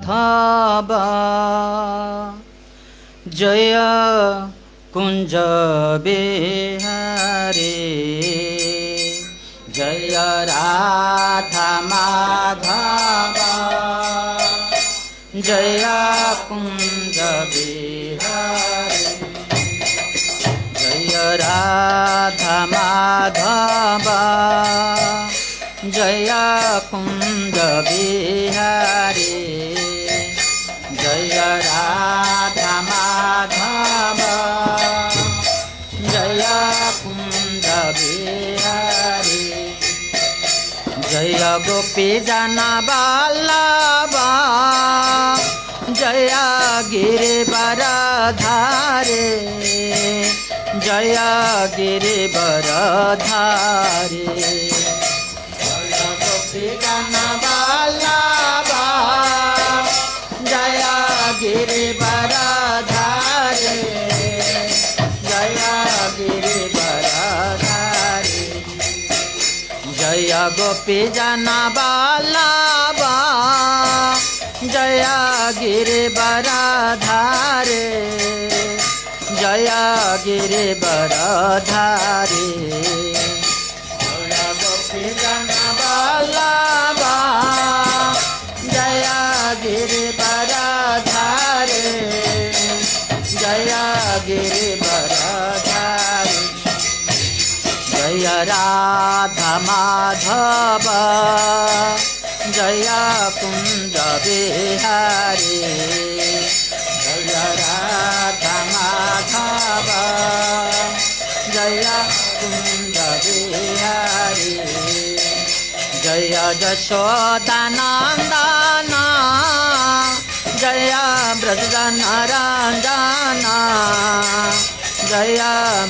माधव जय कुंज बिहारी जय राधा माधव जय कुंज बिहारी जय राधा माधव जय कुंज बिहारी जय राधा माधव जय कुंज बिहारी जय गोपी जन वल्लभा जय गिरिवर धारे जय गिरिवर धारे जय गोपी जन वल्लभा जय गिरिवर धारे जय गिरिवर धारे जय गोपी जन वल्लभा जय गिरिवर धारे जय गिरिवर धारे जय गोपी जन वल्लभा जय गिरिवर धारे जय गिरिवर धारे जय राधा माधव जय कुंज बिहारी जय राधा माधव जय कुंज बिहारी जय यशोदानंदन जय ब्रजजन रंजन जय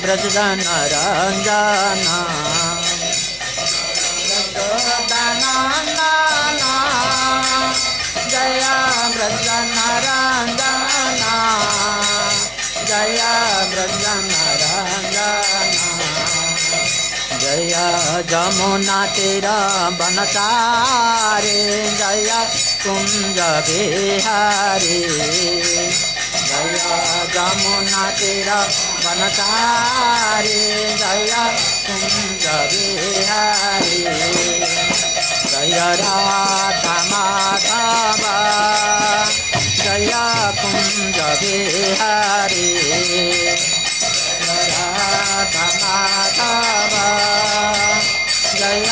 ब्रजजन रंजन यशोदानंदन जय ब्रजजन रंजन जय ब्रजजन रंजन जय जमुना तीरा बनचारे जय कुंज बिहारी जय जमुना तीरा बनचारे जय कुंज बिहारी जय राधा माधव जय कुंज बिहारी राधा माधव जय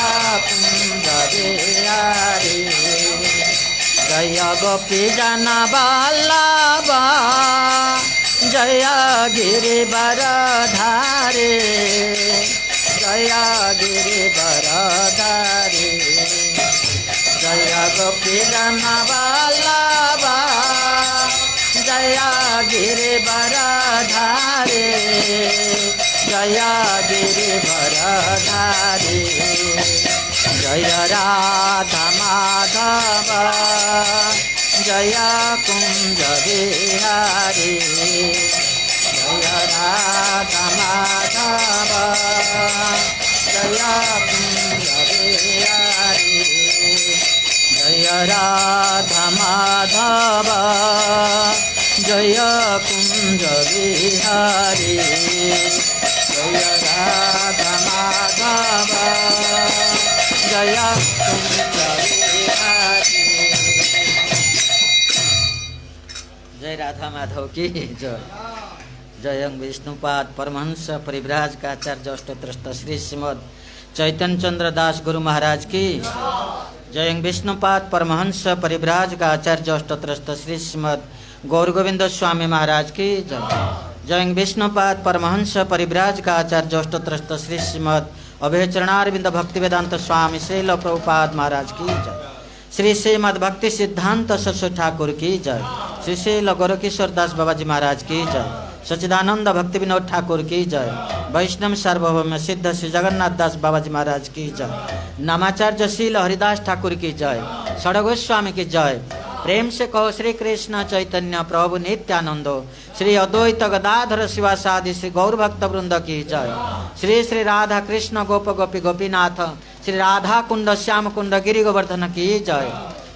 कुंज बिहारी जय गोपी जन वल्लभा जय गिरिवर धारे जय गिरिवर धारे जय गोपी जन वल्लभा जय गिरिवर धारे जय गिरिवर धारे जय राधा माधव जय कुंज बिहारी जय राधा माधव जय कुंज बिहारी जय राधा माधव जय कुंज बिहारी जय राधा माधव जय कुंज बिहारी जय राधा माधव की जय जय विष्णुपाद परमहंस परिव्राज का आचार्य अष्टोत्तरस्त श्री श्रीमद चैतन्य चंद्र दास गुरु महाराज की जय विष्णुपाद परमहंस परिव्राज का आचार्य अष्टोत्तरस्त श्री श्रीमद गौर गोविंद स्वामी महाराज की जय जय विष्णुपाद परमहंस परिव्राज का आचार्य अष्टोत्तरस्त श्री श्रीमद अभय चरणारविंद भक्ति वेदांत स्वामी श्रील प्रभुपाद महाराज की जय श्री श्रीमद भक्ति सिद्धांत सरस्वती ठाकुर की जय श्री श्रील गोरकिशोर दास बाबाजी महाराज की जय सच्चिदानंद भक्ति विनोद ठाकुर की जय वैष्णव सार्वभौम सिद्ध श्री जगन्नाथ दास बाबाजी महाराज की जय नामाचार्य शील हरिदास ठाकुर की जय षडगोस्वामी की जय प्रेम से कहो श्री कृष्ण चैतन्य प्रभु नित्यानंदो श्री अद्वैत गदाधर शिवासादि श्री गौर भक्त वृंद की जय। श्री श्री राधा कृष्ण गोप गोपी गोपीनाथ श्री राधा कुंड श्याम कुंड गिरि गोवर्धन की जय।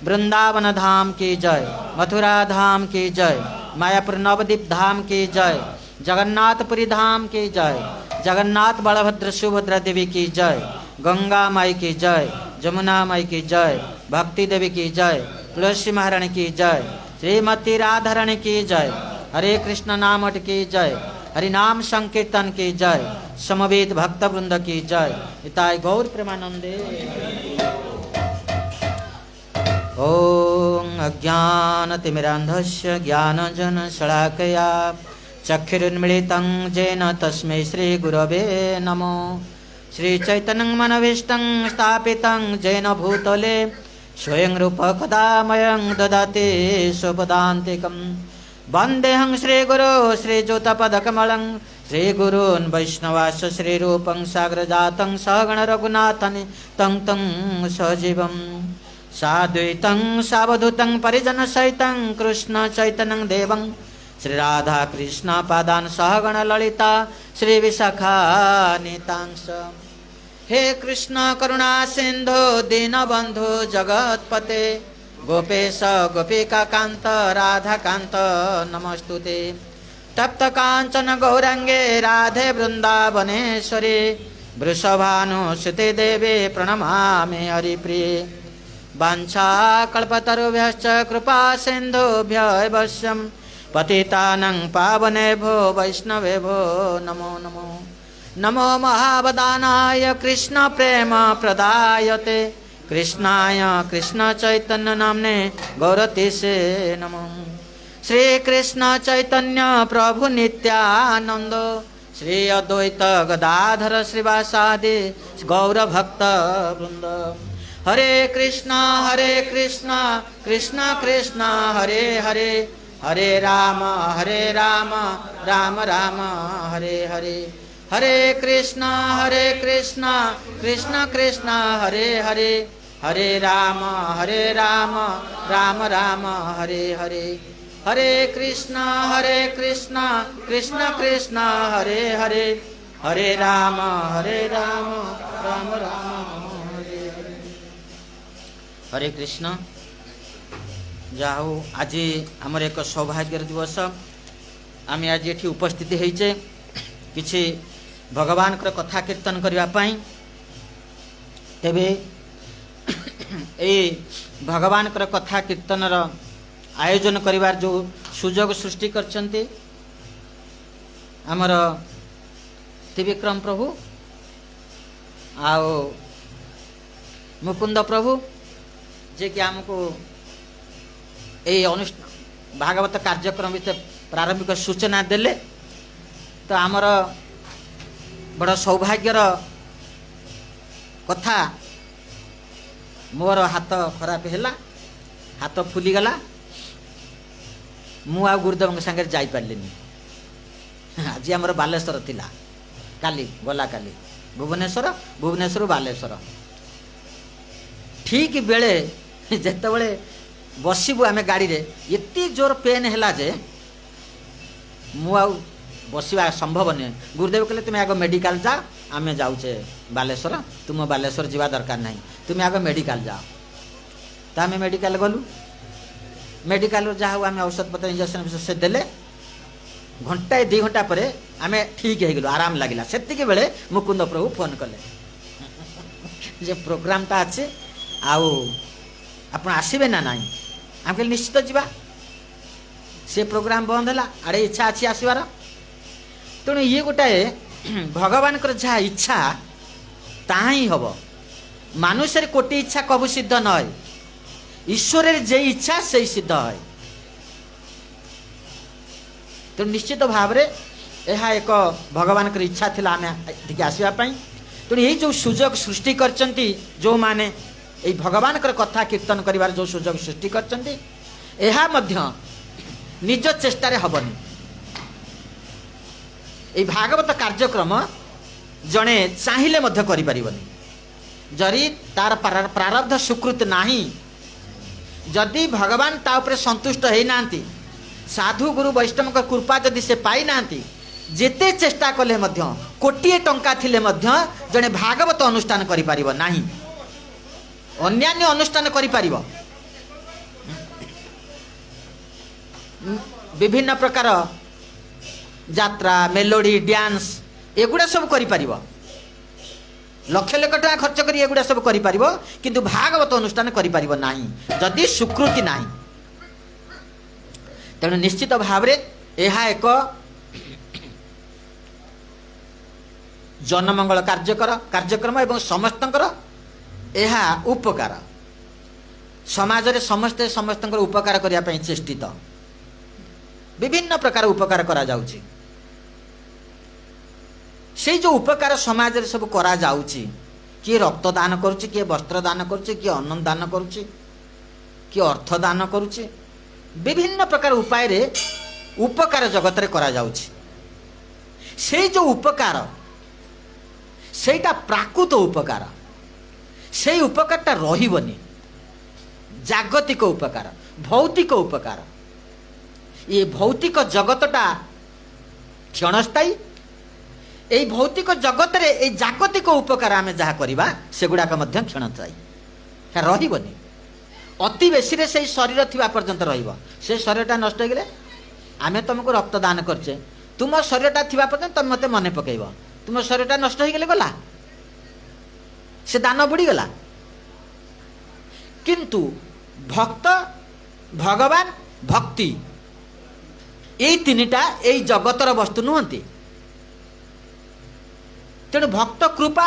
वृंदावन धाम की जय, मथुरा धाम की जय, मायापुर नवद्वीप धाम की जय, जगन्नाथपुरी धाम की जय, जगन्नाथ बलभद्र सुभद्रा देवी की जय, गंगा माई की जय, जमुना माई की जय, भक्ति देवी की जय, तुलसी महारानी की जय, श्रीमती राधारानी की जय, हरे कृष्ण नामठ की जय, हरि नाम संकीर्तन की जय, समवेत भक्त वृंद की जय, इताय गौर प्रेमानंदे। ओम अज्ञानतिमिरान्धस्य ज्ञानजनशलाकया चक्षुरुन्मीलितं येन तस्मै श्रीगुरवे नमो। श्रीचैतन्यं मनभीष्टं स्थापितं येन भूतले स्वयं रूपः कदा मह्यं ददाति स्वपदान्तिकं। वन्देऽहं श्रीगुरो श्रीयुतपदकमलं श्रीगुरून् वैष्णवांश्च श्रीरूपं साग्रजातं सहगण रघुनाथं तं सजीवं साद्वैतं सावधूतं परिजनसहितं कृष्ण चैतन्यं देवं श्रीराधा कृष्ण पादान् सहगण ललिता श्रीविशाखान्वितांश्च। हे कृष्ण करुणा सिंधु दीनबंधु जगत्पते गोपेश गोपिका कांत राधा कांत नमस्तुते। तप्त कांचन गौरांगे राधे वृंदावनेश्वरी वृषभानुसुते देवे प्रणमामि हरिप्रिये। वाञ्छाकल्पतरुभ्यश्च कृपा सिन्धुभ्यः वश्यं पतितानं पावनेभ्यो वैष्णवेभ्यो नमो नमो। नमो महावदानाय कृष्ण प्रेम प्रदायते कृष्णाय कृष्ण चैतन्य नामने गौरतीसे नमो। श्री कृष्ण चैतन्य प्रभु नित्यानंद श्री अद्वैत गदाधर श्रीवासादि गौर भक्त वृंद। हरे कृष्ण कृष्ण कृष्ण हरे हरे हरे राम राम राम हरे हरे। हरे कृष्ण कृष्ण कृष्ण हरे हरे हरे राम राम राम हरे हरे। हरे कृष्ण कृष्ण कृष्ण हरे हरे हरे राम राम हरे हरे। हरे कृष्ण। जाओ आज आमर एक सौभाग्यर दिवस आम आज ये उपस्थित होइचे किछि भगवान कथा कीर्तन करने। तेबे ए भगवान कथा कीर्तन आयोजन करिवार जो सुजोग सृष्टि करछन्ते आमर त्रिविक्रम प्रभु आओ मुकुंद प्रभु जे कि आमको यही अनुष्ठान भागवत कार्यक्रम विषय प्रारंभिक सूचना देले तो आमर बड़ सौभाग्यर कथा मोर हाथ खराब है हाथ फुलीगला मु आ गुरुदेव सागर जाई पारलिनी। आज आमर बालेश्वर थिला काली गला काली भुवनेश्वर बालेश्वर ठीक बेले जेते बड़े बसबू आम गाड़ी रे एति जोर पेन है जे मु बसवा संभव नहीं। गुरुदेव कहले तुम आग मेडिकल जा आम जाऊे बालेश्वर तुम बालेश्वर जीवा दरकार नहीं तुम आग मेडिकल जाओ। तो आम मेडिकल गलु मेडिकल जहाँ आम औषध पत्र इंजेक्शन से देले घंटाए 2 घंटा पर आम ठीक हो गलु आराम लगे से बेले मुकुंद प्रभु फोन कले जे प्रोग्रामटा अच्छे आउ आप आसबे ना नाई आम कहले निश्चित जीवा से प्रोग्राम बंद है आड़े इच्छा अच्छी आसबार तेणु ये गोटाए भगवान जहाँ इच्छा ताहा ही हम मानुष्य कोटि इच्छा कबू सिद्ध न है ईश्वर जे इच्छा से सिद्ध है। तो निश्चित भाव में यह एक भगवान इच्छा थिला आम आसवाई तेणु यही जो सुजोग सृष्टि करचंती जो माने यही भगवान कथा कीर्तन करिवार जो सुजोग सृष्टि करचंती एहा मध्य निज चेष्टारे हबनी। यही भागवत कार्यक्रम जड़े चाहिए मध्य करि परिबनी जरी तार प्रारब्ध सुकृत नाही जदि भगवान ता उपरे संतुष्ट है नांती साधु गुरु वैष्णव का कृपा जदि से पाई नांती जेते चेष्टा कले मध्य कोटिए टंका थिले मध्य जड़े भागवत अनुष्ठान करि परिबो नाही अन्यान्य अनुष्ठान करि परिबो विभिन्न प्रकार यात्रा मेलोडी डांस एगुड़ा सब करि परिबो लक्ष लक्ष टका खर्च करी एगुड़ा सब करि परिबो किंतु भागवत अनुष्ठान करि परिबो नाही जदि स्वीकृति नाही। तेणु निश्चित भाव रे एहा एक जनमंगल कार्यक्रम एवं समस्तंकर एहा उपकार समाज रे समस्ते समस्तंकर उपकार करिया पई चेष्टित विभिन्न प्रकार उपकार करा जाउची से जो उपकार समाज रे सब करा जाउची किए रक्त दान करुची किए वस्त्र दान करुची किए अन्न दान करुची किए अर्थ दान करुची विभिन्न प्रकार उपाय रे उपकार जगत रे करा जाउची से जो उपकार सेटा प्राकृत उपकार से उपकारटा रहिबनी जागतिक उपकार भौतिक उपकार ये भौतिक जगतटा क्षणस्थायी এই ভৌতিক জগতরে এই জাগতিক উপকার আমি যাহা করিবা সেগুড়াক মধ্যে ক্ষণস্থায়ী হ্যাঁ রহিবনি অতি বেশিরে সেই শরীর থিবা পর্যন্ত রহিব সে শরীরটা নষ্ট হয়ে গেলে আমি তোমাকে রক্ত দান করছে তুম শরীরটা থিবা পর্যন্ত তুমি মতে মনে পকাইব তুম শরীরটা নষ্ট হয়ে গেলে গলা সে দান বুড়িগলা কিন্তু ভক্ত ভগবান ভক্তি এই তিনিটা এই জগতর বস্তু নুহନ୍ତି तेणु भक्त कृपा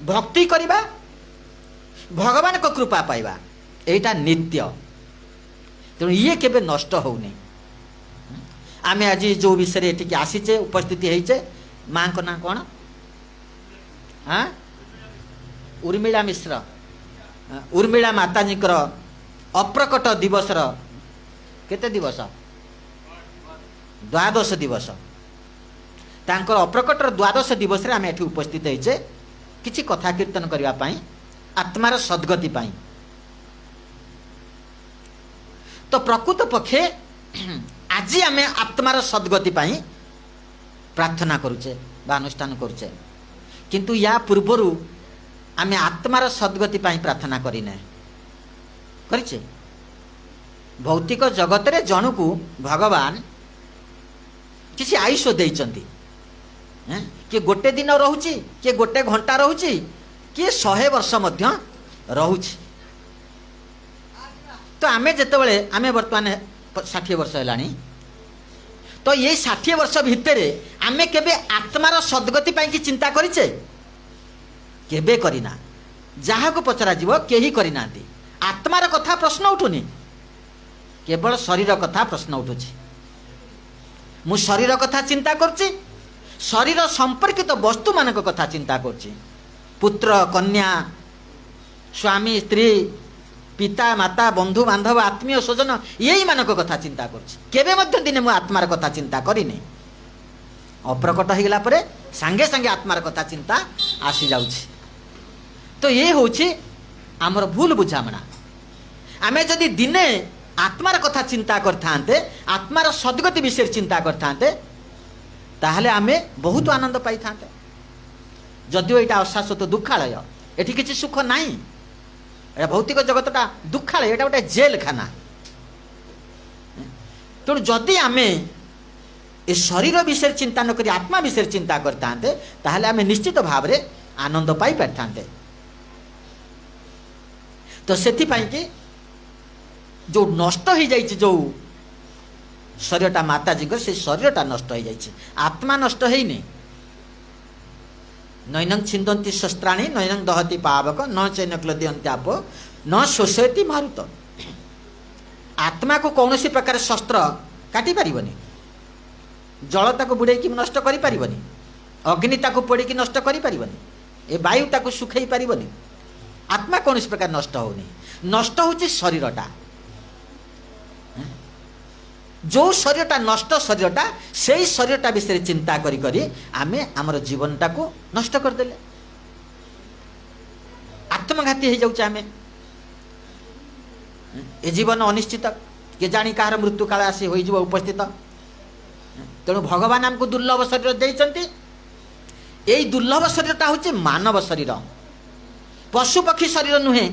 भक्ति करिबा भगवान को कृपा पाइबा एटा नित्य तेणु ये केबे नष्ट होउनी आमे आज जो विषय एटिके आसीचे उपस्थिति हेइचे मां को ना कोन हां उर्मिला मिश्र उर्मिला माताजी कर अप्रकट दिवस र केते दिवस द्वादश दिवस तांकर अप्रकटर द्वादश दिवस रे आमे एठी उपस्थित होइचे किछि कथा कीर्तन करिवा पई आत्मार सद्गति पई तो प्रकृत पक्षे आज आमे आत्मार सद्गति पई प्रार्थना करूचे बा अनुष्ठान करूचे किंतु या पूर्वरु आमे आत्मार सद्गति पई प्रार्थना करिने करिचे भौतिक जगत रे जणुकु भगवान किछि आयुष देइचंती किए गोटे दिन रोचे किए गोटे घंटा रोचे किए 100 वर्ष मध्य रोचे तो आमे जेतेबेले आमे वर्तमान 60 वर्ष हेलानी तो ये 60 वर्ष भितर आमे केबे आत्मार सद्गति पाई की चिंता करिचे केबे करिना जहा को पचरा जीव केही करिनांती आत्मार कथा प्रश्न उठुनी केवल शरीर कथा प्रश्न उठुची मु शरीर कथा चिंता करची शरीर संपर्कित वस्तु मानक कथा चिंता करची पुत्र कन्या स्वामी स्त्री पिता माता बंधु बांधव आत्मीय स्वजन यही मानक कथा चिंता करची केबे मध्य दिने मु आत्मार कथा चिंता करिनी अप्रकट हो गला परे संगे संगे आत्मार कथा चिंता आसी जाउची तो ये होची हमर भूल बुझामणा आमे जदि दिने आत्मार कथा चिंता करथांते आत्मार सद्गति विषय चिंता करथांते ताहले आमे बहुत आनंद पाई थांते जदिओ एटा अशाश्वत दुखालय एठी किछि सुख नाही एटा भौतिक जगतटा दुखालय एटा गोटे जेल खाना तेणु जदि आमे ए शरीर विषय चिंता न करी आत्मा विषय चिंता करथांते ताहले आमे निश्चित भाव रे आनंद पाई पारथांते तो सेथि पई कि जो नष्ट हो जाइए जो शरीरटा माताजी को से शरीरटा नष्ट हो जाइए आत्मा नष्ट होनी नैनं छिंदंती शस्त्राणी नैनं दहती पावक न चैन क्लद्यंत्याप न शोषयती मारुत आत्मा को कौन सी प्रकार शस्त्र काटी पारिबनी जल ताको बुड़ेकी नष्ट करि पारिबनी अग्नि ताको पोड़ीकी नष्ट करि पारिबनी ए वायु ताको सुखई पारिबनी आत्मा कौन सी प्रकार नष्ट होनी नष्ट होची शरीरटा जो शरीरटा नष्ट शरीरटा से शरीरटा विषय चिंता करी करी आमे आमर जीवनटा को नष्ट कर देले आत्मघाती हो जाउचे आमे ए जीवन अनिश्चित के जानी कहार मृत्यु काल आसी होई जीव उपस्थित तेणु भगवान हमको दुर्लभ शरीर देइचंती एई दुर्लभ शरीरटा होचे मानव शरीर पशु पक्षी शरीर नुहे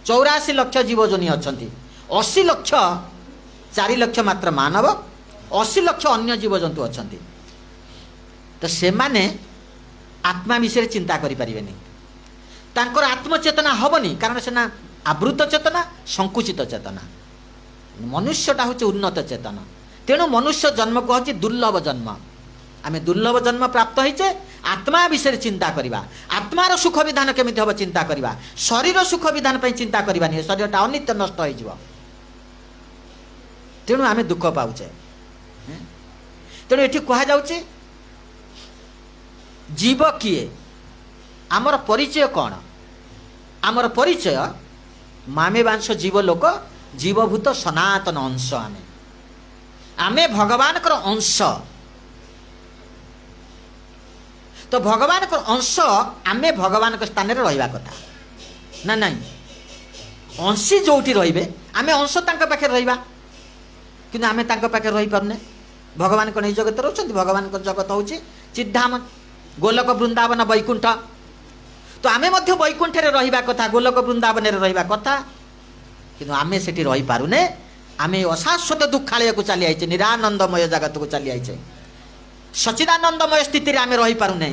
84 लाख जीव जोनी अछंती 80 लाख 4 लाख मात्र मानव 80 लाख अन्य जीवजंतु अच्छा तो से माने आत्मा विषय चिंता करें तांकर आत्मचेतना हेनी कारण सेना आवृत चेतना संकुचित चेतना मनुष्यटा हूँ उन्नत चेतना तेणु मनुष्य जन्म को हूँ दुर्लभ जन्म आम दुर्लभ जन्म प्राप्त होइचे आत्मा विषय चिंता करवा आत्मार सुख विधान केमी हम चिंता करवा शरीर सुख विधान पर चिंता करवानी शरीरटा अनित्य नष्ट हो तेणु आम दुख पाचे तेणु ये कहुचे जीव किए आमर परिचय कौन आमर परिचय मामे बांश जीव लोक जीवभूत सनातन अंश आमे आमे भगवान कर अंश तो भगवान कर अंश आमे भगवान के स्थान रे रहिबा कथा ना नहीं अंशी जोठी रहिबे आमे अंश तांका पाखे रहिबा किंतु आमे तांका पाखे रहि परने भगवान को नहीं जगत रहउछंती भगवान को जगत होउची चिद्धाम गोलक वृंदावन वैकुंठ तो आमे मध्य वैकुंठ रे रहिबा कथा गोलक वृंदावन रे रहिबा कथा किंतु आमे सेठी रहि पारुने आमे अशाश्वत दुखालय को चली आइछे निरानंदमय जगत को चली आइछे सच्चिदानंदमय स्थिति रे आमे रहि पारुने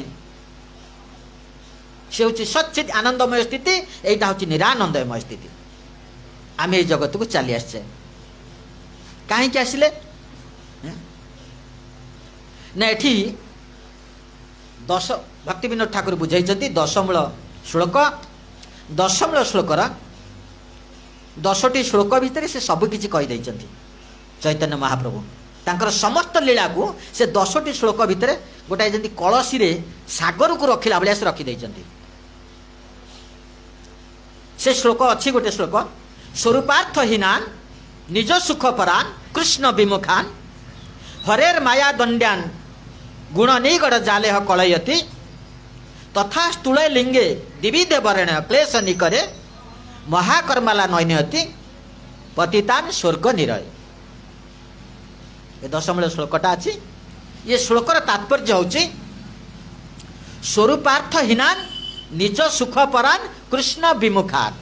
से होची सच्चिद आनंदमय स्थिति एटा होची निरानंदमय स्थिति आमे जगत को चली आछे काहे कि आसिले ना एठी 10 भक्ति विनोद ठाकुर बुझाई दशमूल श्लोक दशमूल श्लोकर 10टी श्लोक भितर से सबकि कहीदे चैतन्य महाप्रभु तांकर समस्त लीला को से 10टी श्लोक भितर गोटाए जमी कलसी रे सागर को रखिला भाया से रखिदे से श्लोक अच्छी गोटे श्लोक स्वरूपार्थहीनान निज सुख परान कृष्ण विमुखान हरेर माया दंड्यान गुण निगड़ जालेह कलयति तथा स्थूल लिंगे दिविदे वरेण क्लेश निकरे महाकर्माला नयनयति पतितान स्वर्ग निरय ये दशमूल श्लोकटा अच्छी ये श्लोकर तात्पर्य होची स्वरूपार्थहीनान निज सुख परान कृष्ण विमुखान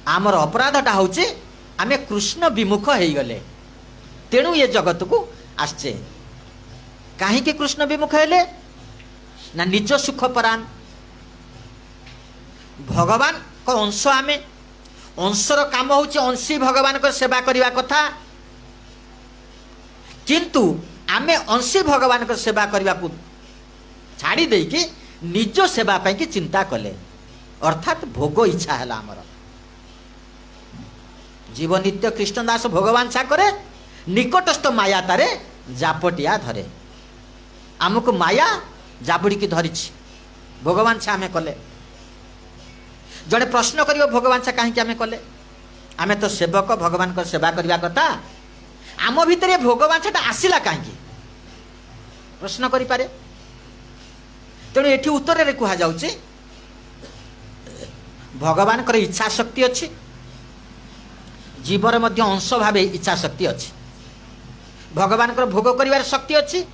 आमर अपराधटा होची आमे कृष्ण विमुख हो गले तेणु ये जगत को आसचे कहीं कृष्ण विमुख हेले ना निज सुख परान भगवान को अंश आमे अंशर काम होची अंशी भगवान को सेवा करने कथा किंतु आमे अंशी भगवान को सेवा करने को छाड़ी देकी निज सेवा पाई की चिंता कले अर्थात भोग इच्छा है आमर जीव नित्य कृष्णदास भगवान सा करे निकटस्थ माया तारे जापटिया धरे आमको माया जाबुड़ी की धरी भगवान से आम कले जड़े प्रश्न कर भगवान से कहीं आम कले आम तो सेवक भगवान को सेवा करने कथा आम भितर भगवान से आसला कहीं प्रश्न करें तेणु ये उत्तर रे कह जाऊँ भगवान कर इच्छा शक्ति अच्छी जीवर मध्य अंश भाव इच्छा शक्ति अच्छी भगवान को भोग करिवार शक्ति अच्छी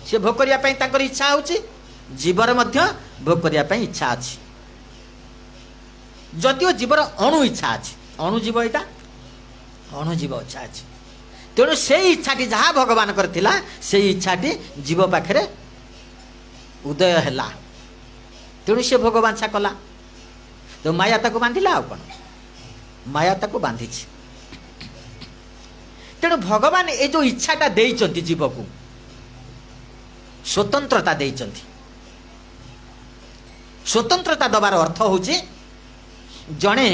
से भोग करने इच्छा होची जीवर मध्य भोग करने इच्छा अच्छी जदिव जीवर अणु इच्छा अच्छी अणु जीव यहाँ अणु जीव इच्छा अच्छी तेणु से इच्छाटी जहाँ भगवान करथिला से इच्छाटी जीव पाखे उदय है तेणु से भगवान सा कला तो माया ताको बांधिला आ कौन माया ताको बांधी तेणु भगवान ये जो इच्छाटा देइचंती जीव को स्वतंत्रता देइचंती स्वतंत्रता दबार अर्थ होची जणे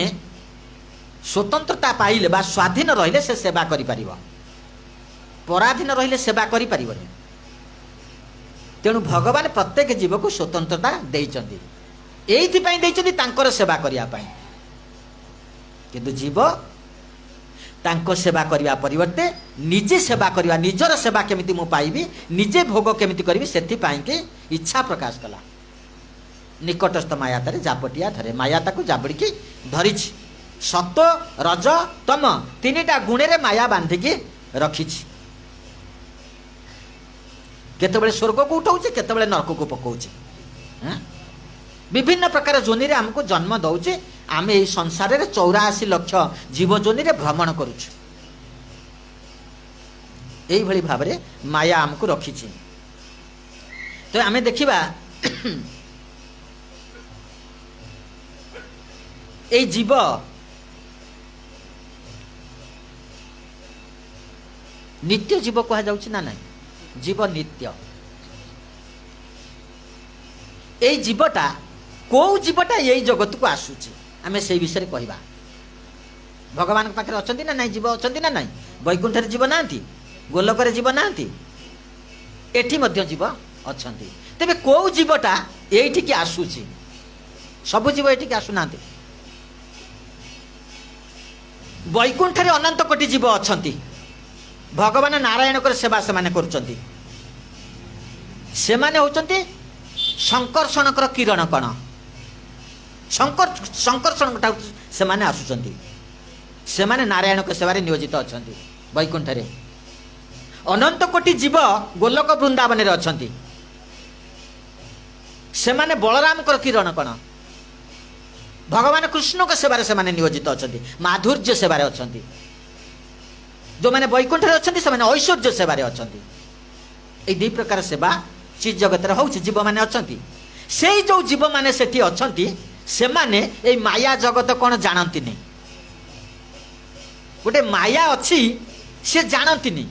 स्वतंत्रता पाइले बा स्वाधीन रहिले से सेवा करि परिबो पराधीन रहिले सेवा करि परिबोनी तेणु भगवान प्रत्येक जीव को स्वतंत्रता देइचंती एइथि पई देइचंती तांकर सेवा करिया पई किंतु जीव तांको सेवा करने परिवर्ते निजे सेवा करवा निजर सेवा केमिति मु पाइबी निजे भोग केमिति करबी सेथि पाई के इच्छा प्रकाश कला निकटस्थ माया तारे जापटिया धरे माया ताको जाबड़ी की धरिछि सत्व रज तम तीनिटा गुणे रे माया बांधिकी रखिछि केतबेले स्वर्ग को उठाउछि केतबेले नरक को पकाउछि विभिन्न प्रकार जोनि रे हमको जन्म दउछि आम ये संसार 84 लाख जीवजोनि भ्रमण करुछु। यही भाव में माया आमको रखी। तो आम देखा ये जीव नित्य जीव कह ना ना जीव नित्य। ये जीवटा कौ जीवटा यही जगत को आसूची आम से विषय कहवा। भगवान पाखे अच्छा ना ना जीव अच्छा ना ना वैकुंठ जीव ना गोलक जीव ना एठी मध्य जीव अच्छा। तेरे कौ जीवटा ये आसूची सबु जीव ये आसुना। वैकुंठ अनंत कोटि जीव अच्छा भगवान नारायण सेवा से माने होचंती शंकर्षण किरण कण शंकर्षण से माने आसुचंती से माने नारायण सेवारे नियोजित अच्छा। वैकुंठ अनंत कोटि जीव गोलक वृंदावन रे अछंती से माने बलराम किरण कण भगवान कृष्ण को सेवारे से माने नियोजित अच्छा। माधुर्य सेवारे अच्छा। जो मैंने वैकुंठ अच्छा से माने ऐश्वर्य सेवारे अच्छा। ये दुई प्रकार सेवा चीज जगत हो जीव मैंने अच्छा। से जो जीव मैंने सेठी अच्छा से माने ये माया जगत कौन जानती नहीं। गोटे माया अच्छी से जानती नहीं।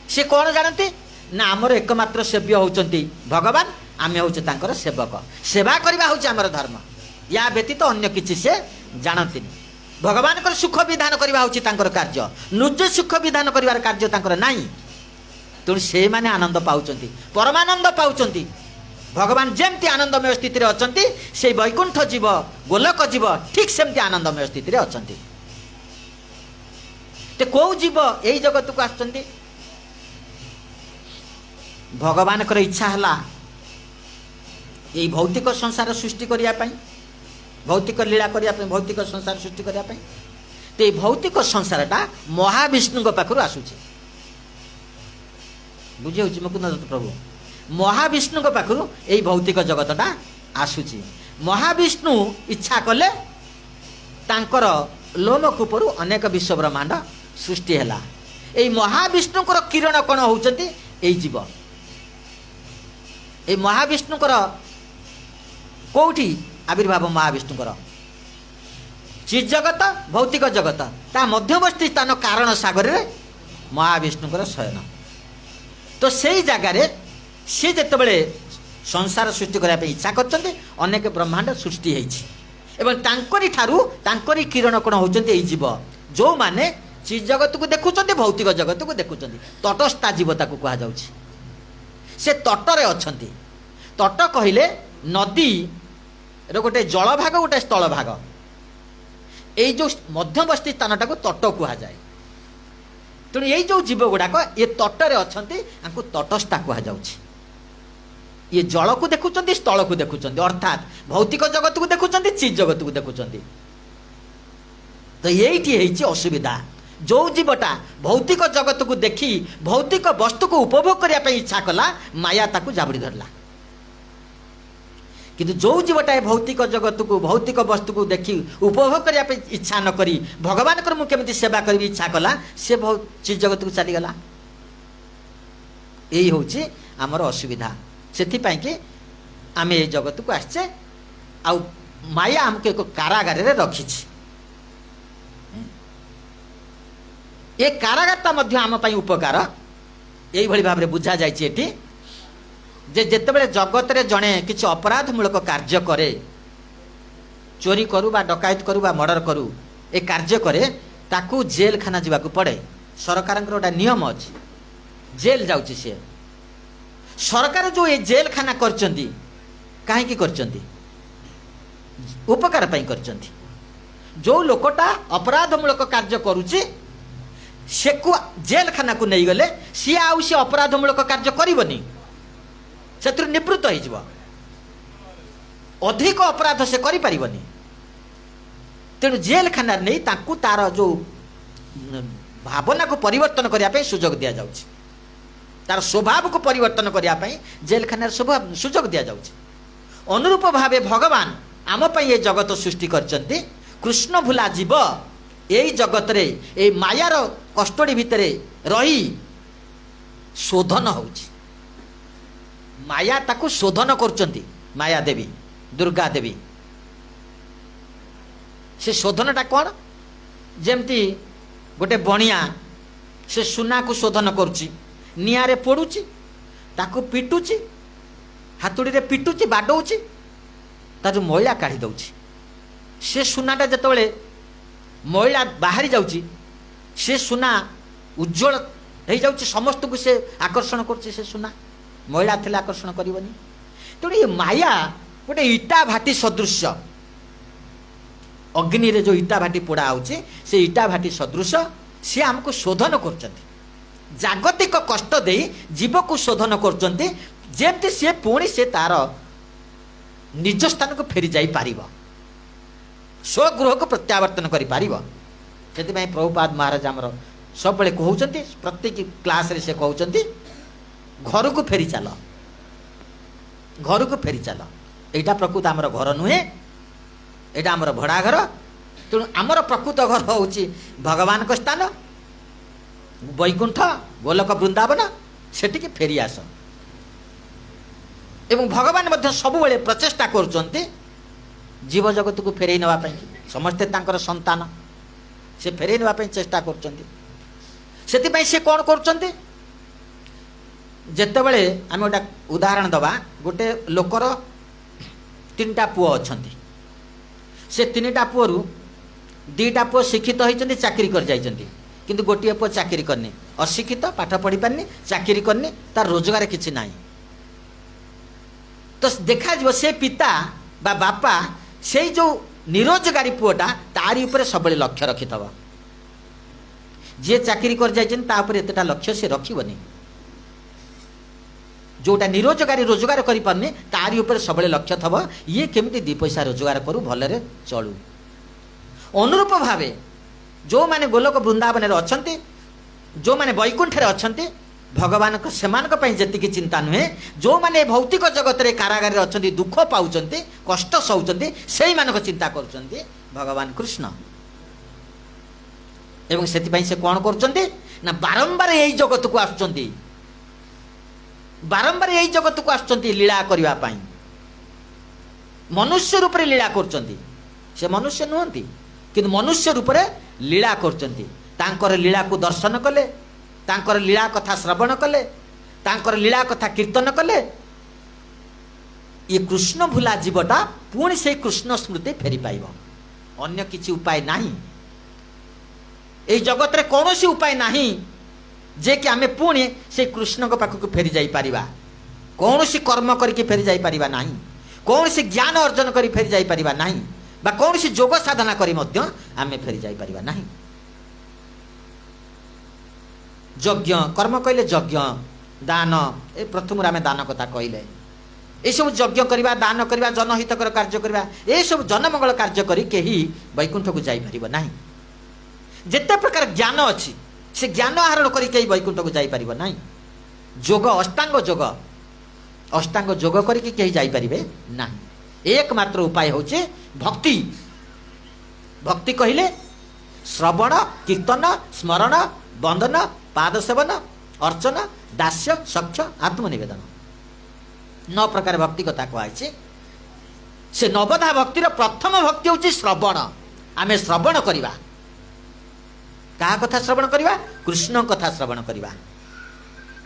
से कौन जानती ना आमर एकमात्र सेव्य होचंती भगवान आमे होचे तांकर सेवक। सेवा करबा होचे आमर धर्म। या व्यतीत अन्य किछि से जानती नहीं। भगवान को सुख विधान करबा होची तांकर कार्य। निज सुख विधान करिवार कार्य तांकर नाही। तेणु से माने आनंद पाउचंती परमानंद पाउचंती। भगवान जेमती आनंदमय स्थिति रे अछंती से वैकुंठ जीव गोलक जीव ठीक सेमती आनंदमय स्थिति रे अछंती। ते को जीव एई जगत को आछंती भगवान कर इच्छा हला एई भौतिक संसार सृष्टि करिया पई भौतिक लीला करिया पई भौतिक संसार सृष्टि करिया पई। ते भौतिक संसारटा महाविष्णु पाखरु आसुची। बुझे होची मुकुंद प्रभु महाविष्णु पाखरु एई भौतिक जगतटा आसुची। महाविष्णु इच्छा कले तांकर लोमकूपरु अनेक विश्व ब्रह्मांड सृष्टि हैला। एई महाविष्णुकर किरण कोन होउचंती एई जीव। एई महाविष्णुकर कोठी आविर्भाव महाविष्णुकर चिज जगत भौतिक जगत ता मध्यवर्ती स्थान कारण सागर रे महाविष्णुकर शयन। तो सेई जगार सी जितेबले संसार सृष्टि करने इच्छा करते अनेक ब्रह्मांड सृष्टि एवं तांकरी ठारू तांकरी किरण कौन होती जीव जो माने चिज जगत को देखुं भौतिक जगत को देखुं तटस्था जीव ताकू कह से तटरे अच्छा। तट कहले नदी गोटे जल भाग गोटे स्थल भाग ये जो मध्यवर्ती स्थान टाक तट कहुए। तेणु ये जो जीव गुड़ाक ये तटरे अच्छा तटस्था कहुए। ये जल को देखुं स्थल को देखुं अर्थात भौतिक जगत को देखुं चिज जगत को देखुं। तो ये असुविधा जो जीवटा भौतिक जगत को देखी भौतिक वस्तु को उपभोग करने इच्छा कला माया ताकू जाबड़ी धरला। किंतु जो जीवटा भौतिक जगत को भौतिक वस्तु को देखी उपभोग करने इच्छा न करी भगवान को मुझे सेवा करी इच्छा कला से चिज जगत को चलीगला। यही हूँ आमर असुविधा। से कि आम ये जगत को आसचे आउ माया आमको एक कारागार रे रखी। ये कारागारटा मध्य आम पाई उपकार यही भाव में बुझा जाइए जे जेतेबेले जगत रे जड़े किसी अपराधमूलक कार्य करे चोरी करू बा डकायत करू बा मर्डर करू ए कार्य करे ताकू जेल खाना जावाक पड़े। सरकार गोटे नियम अच्छे जेल जाऊँगी सी सरकार जो ये जेल खाना करचंदी काहे करचंदी उपकार पाई करचंदी। जो लोकटा अपराधमूलक कार्य करुचे से को जेल खाना को नहीं गले सी आउ सी अपराधमूलक कार्य करबनी से निवृत्त हो अधिक अपराध से करि परिबनी। तेणु जेल खाना नहीं ताकू तार जो भावना को परिवर्तन करने सुजोग दि जाउछि तार स्वभाव को परिवर्तन करने जेल खाना स्वभाव सुजोग दि जाउछि। अनुरूप भावे भगवान आम पई ये जगत सृष्टि करचंती कृष्ण भूला जीव एई जगत रे ए मायार कष्टोड़ी भितरे रही शोधन होउची माया ताकू शोधन करचंती माया देवी दुर्गा देवी से शोधनटा कौन जेमती गोटे बणिया से सुना को शोधन करुच्ची निआरे पोड़ुची ताकू पिटुची हातुड़ी रे पिटुची बाडौची तार मैला काढ़ी दउची से सुनाटा जतबेले मैला बाहरी जाउची से सुना उज्जवल हो जाउची समस्त को से आकर्षण करची से सुना मैला थिले आकर्षण करबनी तेणु ये माया गोटे इटा भाटी सदृश अग्नि रे जो इटा भाटी पोड़ा होची से इटा भाटी सदृश सी आमको शोधन करचंती जागतिक कष्ट दे जीव को शोधन करचंती जेमती से पुणी से तार निज स्थान को फेरी जाई पारिबो स्वगृह को प्रत्यावर्तन करि पारिबो सेति प्रभुपाद महाराज आमर सब बेले कहउचंती प्रत्येक क्लास रे से कहउचंती घर को फेरी चल घर को फेरी चल एटा प्रकृत आमर घर नुहे एटा आमर भड़ा घर तेणु आमर प्रकृत घर होउची भगवान को स्थान वैकुंठ गोलक वृंदावन सेठी के फेरी आस एवं भगवान मध्य सब बेले प्रचेष्टा करचंती जीव जगत को फेरई नवा पई समस्ते तांकर संतान से फेरई नवा पई चेष्टा करचंती सेति पई से कोन करचंती जेते बेले आमे ओटा उदाहरण दबा गोटे लोकर तीनटा पुओ अछंती से तीनटा पुओरु दीटा पुओ शिक्षित होइचंती चाकरी कर जाइचंती किंतु गोटिए पुओ चाकरी करनी अशिक्षित पाठ पढ़ी पारनी चाकरी करनी तार रोजगार किछि नाही तो देखा जो से पिता बा बापा से जो निरोजगारी पुओटा तारी ऊपर सब लक्ष्य रखिथबा जे चाकरी कर जाइछन ता ऊपर एतटा लक्ष्य से रखिबनी जोटा निरोजगारी रोजगार करि पारनी तारी ऊपर सब लक्ष्य थब ये केमिति दी पैसा रोजगार करू भलरे चलू अनुरूप भावे जो माने गोलक वृंदावन रे अछंती जो माने वैकुंठ रे अछंती भगवान को सेमान को जति की चिंता नुहे जो माने भौतिक जगत रे कारागार रे अछंती दुख पाउचंती कष्ट सौचंती सेही मान को चिंता करूचंती भगवान कृष्ण एवं सेति पई से कोन करूचंती ना बारंबार एई जगत को आछंती बारंबार एई जगत को आछंती लीला करिवा पई मनुष्य रूप रे लीला करूचंती से मनुष्य नुहंती किंतु मनुष्य रूप रे लीला करूचंती तांकर लीला को दर्शन कले तांकर लीला कथा श्रवण कले तांकर लीला कथा कीर्तन कले ये कृष्ण भूला जीवटा पुणी से कृष्ण स्मृति फेरी पाइब अन्य किसी उपाय नहीं ए जगत रे कौनसी उपाय नहीं जे कि आमे पुणी से कृष्ण को पाखक फेरी जाई पारिबा कौनसी कर्म करके फेरी जाई पारिबा नहीं कौनसी ज्ञान अर्जन करी फेरी जाई पारिबा नहीं बा कौनसी जोग साधना करी मध्य आमे फेरी जाई पारिबा नहीं यज्ञ कर्म कहले यज्ञ दान ए प्रथम आम दान कथा कहले ये सब यज्ञ करवा दान करवा जनहितकर कार्य करवा ये सब जनमंगल कार्य करी केही वैकुंठ को जाई परिबो नाही जेते प्रकार ज्ञान अछि से ज्ञान आहरण करी केही वैकुंठ को जाई परिबो नाही जोग अष्टांग जोग करी केही जाई परिबे नाही एकमात्र उपाय होचे भक्ति भक्ति कहले श्रवण कीर्तन स्मरण बंदन पाद सेवन अर्चना दास्य सक्ष आत्मनिवेदन 9 प्रकार भक्ति कथा कहुई से नवधा भक्तिर प्रथम भक्ति हूँ श्रवण आमे श्रवण करवा क्या कथा श्रवण करवा कृष्ण कथा श्रवण करवा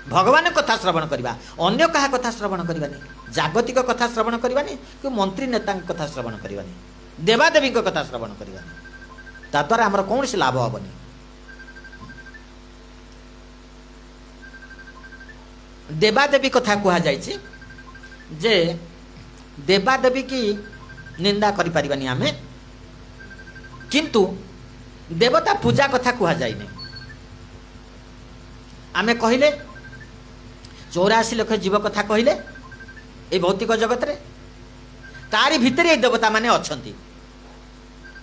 भगवान कथा श्रवण करवा अन्य क्या कथा श्रवण करवानी जागतिक कथा श्रवण करवानी कि मंत्री नेता कथा श्रवण करवानी देवादेवी कथा श्रवण करवानी ताद्वारा आमर कौन से लाभ हेनी देवादेवी कथा कहा जाइए जे देवादेवी की निंदा करि परिबानी आमे किंतु देवता पूजा कथा कहा जाए नहीं आमे कहले 84 लाख जीव कथा कहले ए भौतिक जगत रे तारी भितर ए देवता माने अछंती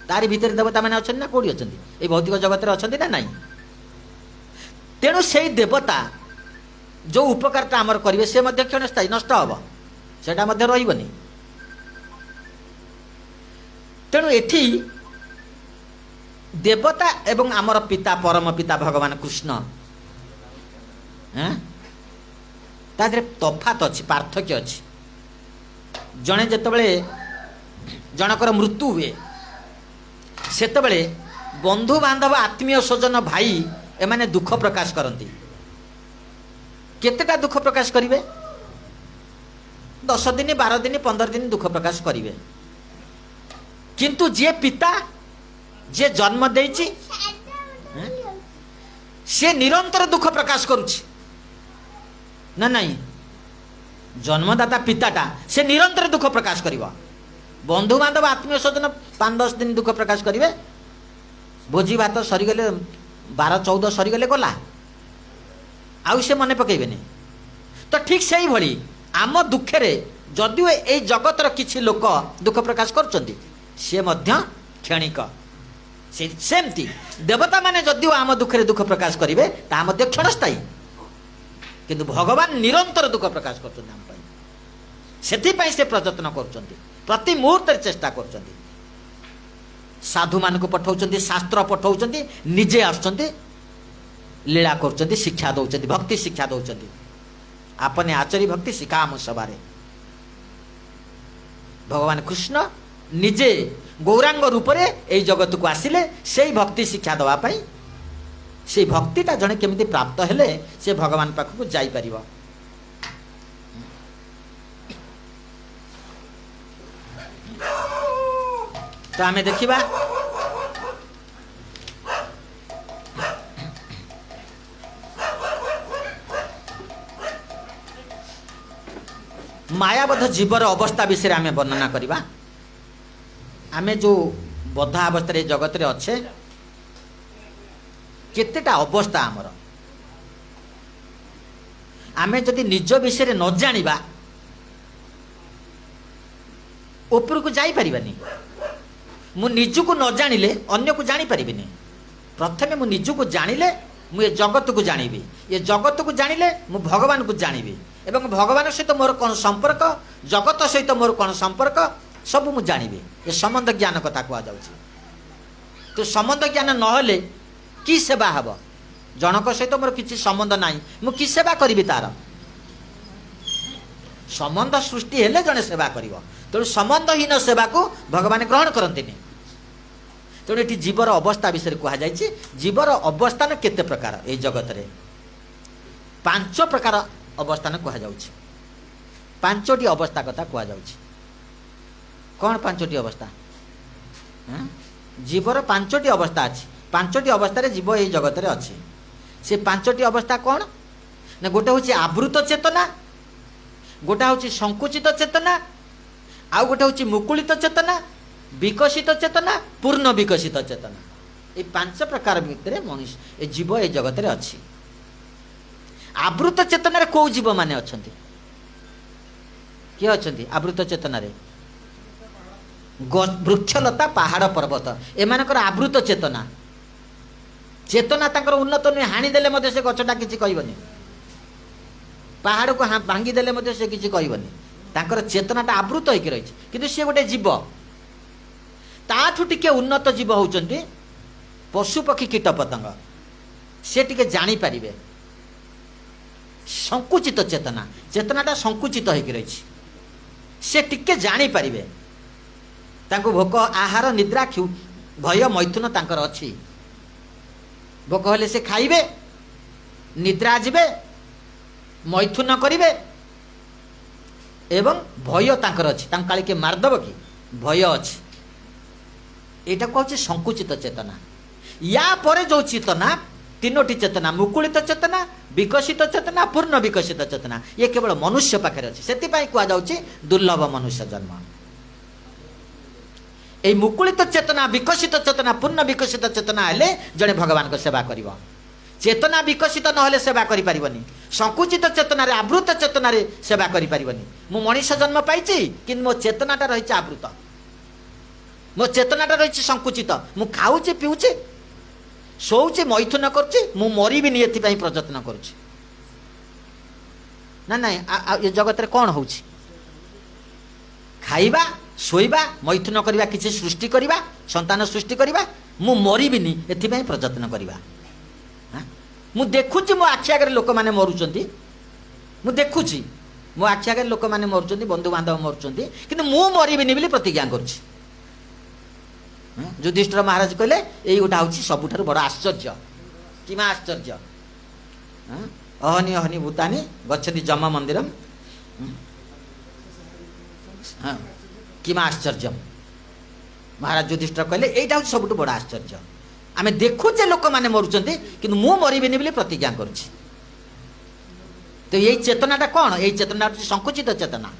तारी भितर देवता माने अछंती ना कोडी अछंती ए भौतिक जगत रे अछंती ना नहीं तेणु से देवता जो उपकारटा आमर करेंगे से क्षणस्थायी नष्ट हम सेटा रही तेणु एठी देवता एवं आमर पिता परम पिता भगवान कृष्ण तादरे तफात अच्छी पार्थक्य अच्छी जड़े जिते जनकर मृत्यु हुए सेतबले बंधु बांधव आत्मीय स्वजन भाई एमाने दुख प्रकाश करती केतेटा दुख प्रकाश करिवे 10 दिन 12 दिन 15 दिन दुख प्रकाश करिवे किंतु जे पिता जे जन्म देइछि से निरंतर दुख प्रकाश करुछि ना नहीं जन्मदाता पिताटा से निरंतर दुख प्रकाश करिवा बंधु बांधव आत्मीय स्वजन 5-10 दिन दुख प्रकाश करिवे भोजी भात सरीगले 12-14 सरीगले गला आउ से मने पकेबेनी तो ठीक से ही भली आम दुखे जदिओ ए जगतर किछि लोक दुख प्रकाश करचंदी से मध्य क्षणिक सेमती देवता माने जदिओ आम दुखे दुख प्रकाश करिवे ता मध्य क्षणस्थायी किंतु भगवान निरंतर दुख प्रकाश करचंदी आम पई सेथि पई से प्रयत्न करचंदी प्रति मुहूर्त चेष्टा करचंदी साधु मान को पठाउचंदी शास्त्र पठाउचंदी निजे आछंदी लीला करचंदी शिक्षा दउचंदी भक्ति शिक्षा दउचंदी आपने आचरी भक्ति शिखाम सबारे भगवान कृष्ण निजे गौरांग रूप रे एई जगत को आसिले सेई भक्ति शिक्षा दवा पई से भक्तिटा जने केमिति प्राप्त हेले से भगवान पाखु जाई परिबो तो आमे देखिबा मायाबद्ध जीवर अवस्था विषय आमे वर्णना करिबा आमे जो बद्ध अवस्था जगत रे अच्छे केतेटा अवस्था आमर आमे जदि निज विषय न जानिबा ऊपर को जाई परिबानी मु निज को न जानिले अन्य को जानी परिबिनी प्रथमे मु निज को जानिले मु ये जगत को जानिबी ये जगत को जानिले मु भगवान को जानिबी एवं भगवान सहित मोर कौन संपर्क जगत सहित मोर कौन संपर्क सब मु जानिबी ये संबंध ज्ञान कथा कह जाउछि तो संबंध ज्ञान न होले की सेवा हब जनक सहित मोर किछि संबंध नाही मु की सेवा करिबी तार संबंध सृष्टि हेले जने सेवा करिवो तेणु संबंधहीन सेवा को भगवान ग्रहण करंतिनी तेणु ये जीवर अवस्था विषय कह जाए जीवर अवस्थान केते प्रकार ए जगत रे 5 प्रकार अवस्थान कह जाउछि 5टी अवस्था कथा कह जाउछि कौन 5टी अवस्था जीवर 5टी अवस्था अछि 5टी अवस्था रे जीव ए जगत रे अछि से 5टी अवस्था कौन ना गोटे होछि आवृत चेतना गोटे होछि संकुचित चेतना आउ गोटे होछि मुकुलित चेतना विकसित चेतना पूर्ण विकसित चेतना ये 5 प्रकार भितर मनुष्य ए जीव ए जगत रे अछि आवृत चेतना रे को जीव माने अछंती किए अछंती आवृत चेतना रे वृक्षलता पहाड़ पर्वत एमानकर आवृत चेतना चेतना तांकर उन्नत नुहे हाणी देले मते से गछटा किछि कहबनी पहाड़ को भांगी देले मते से किछि कहबनी तांकर चेतनाटा आवृत होइके रहिछि किंतु से गोटे जीव ताठु टिके उन्नत जीव होउचंती पशु पक्षी कीट पतंग से टिके जानी पारिबे संकुचित चेतना चेतनाटा संकुचित होइके रहिछि से टिके जानी पारिबे तांको भोक आहार निद्रा भय मैथुन तांकर अछि भोक हेले से खाइबे निद्रा जिबे मैथुन करिबे एवं भय तांकर अछि तांक काली के मारदब कि भय अछि एटा कहछि संकुचित चेतना या परे जो चेतना 3टी चेतना मुकुलित चेतना विकसित चेतना पूर्ण विकसित चेतना ये केवल मनुष्य पाखे अछि सेति पई कह जाउछि दुर्लभ मनुष्य जन्म ए मुकुलित चेतना विकसित चेतना पूर्ण विकसित चेतना हेले जने भगवान को सेवा करिवो चेतना विकसित न हेले सेवा करि परिबनी संकुचित चेतना रे आवृत चेतना रे सेवा करि परिबनी मु मनुष्य जन्म पाइछि किन मो चेतनाटा रहिछि आवृत मो चेतनाटा रहिछि संकुचित मु खाउछि पिउछि सोउछि मैथुन करछि मु मरि भी नियति पई प्रयत्न करूछि ना ना ये जगत रे कोन होउछि खाइबा शोइबा मैथुन करवा किसी सृष्टि करवा संतान सृष्टि करवा मु मरबिनी एथिपाई प्रयत्न करवा मु देखुची मो आखि आगे लोक मैंने मरुचंती मु देखुची मो आखि आगे लोक मैंने मरुचंती बंधु बांधव मरुचंती किंतु मु मरबिनी बोली प्रतिज्ञा करुछि युधिष्ठिर महाराज कहले यही गोटा हूँ सबुठार बड़ आश्चर्य किमा आश्चर्य अहनि अहनि भूतानि गच्छति जम मंदिरम किमा आश्चर्य महाराज युधिष्ठिर कहले यहीटा हूँ सबुठ बड़ आश्चर्य आमे देखुचे लोक मैंने मरुचंती किंतु मु मरबिनी बोली प्रतिज्ञा करुछि तो यही चेतनाटा कौन यही चेतना संकुचित चेतना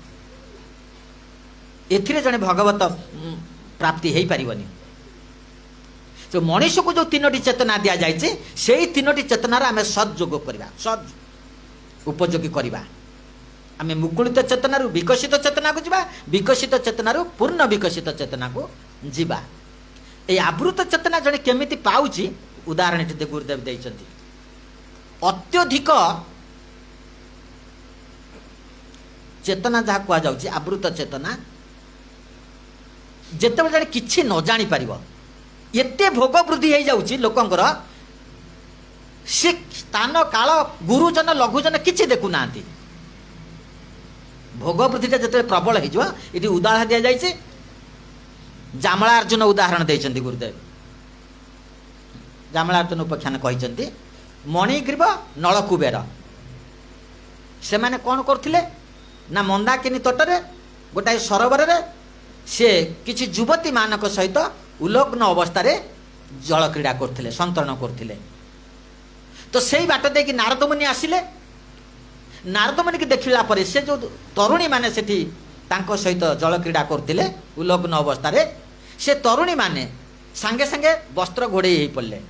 एथिरे जने भगवत प्राप्ति हो पारिबनी तो मनुष्य को जो तीनोटी चेतना दि जाए से तीनोटी चेतनार आम सदयोग करवा सद उपयोगी करवा आम मुकुलित चेतनार विकसित चेतना को जीवा विकसित चेतनार पूर्ण विकसित चेतना को जीवा ये आवृत चेतना जड़े केमिति पाउची उदाहरण ये गुरुदेव देइछन्ति अत्यधिक चेतना जहाँ कह जाउची आवृत चेतना जेते जड़े किछि न जानी पारिबो एते भोग वृद्धि हो जाउची लोकंकर से स्थान काल गुरुजन लघुजन किछि देखु नांती भोग वृद्धिटा जते प्रबल हो ये उदाहरण दि जाइए जामलार्जुन उदाहरण देइछन्ति गुरुदेव जामलार्जुन उपाख्यान कहिछन्ति मणिग्रीव नलकुबेर से माने कौन करथिले ना मंदाकिनी तटरे गोटाए सरोवर रे से किछि युवती मानक सहित उलग्न अवस्था जल क्रीड़ा करथिले संतरण करथिले तो सेई बाट देकी नारद मुनि आसिले नारद मुनि की देखिला परे से जो तरुणी माने सेठी तांको सहित जल क्रीड़ा करथिले उलग्न अवस्था से तरुणी माने सांगे सांगे वस्त्र घोड़े हो पड़े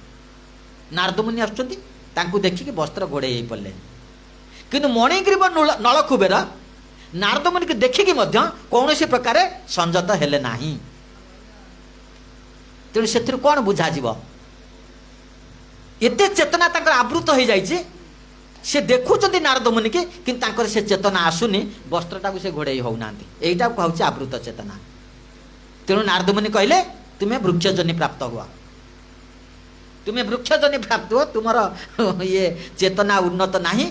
नारद मुनि आसुचंती तांको देखिकी वस्त्र घोड़े हो पड़े किंतु मणिग्रीव नलकुबेर नारद मुनि की देखिकी मध्य कौनसी प्रकार संजत हेले नाही तेणु से कौन बुझा जीव एते चेतना तांकर आवृत हो जाइए से देखुंत नारद मुनि की कि से चेतना आसुनी वस्त्रटा को से घोड़े होना यहीटा कहूँ आवृत चेतना तेणु नारद मुनि कहले तुम्हें वृक्षजनि प्राप्त हुआ तुम्हें वृक्षजनि प्राप्त हुआ तुमर ये चेतना उन्नत नहीं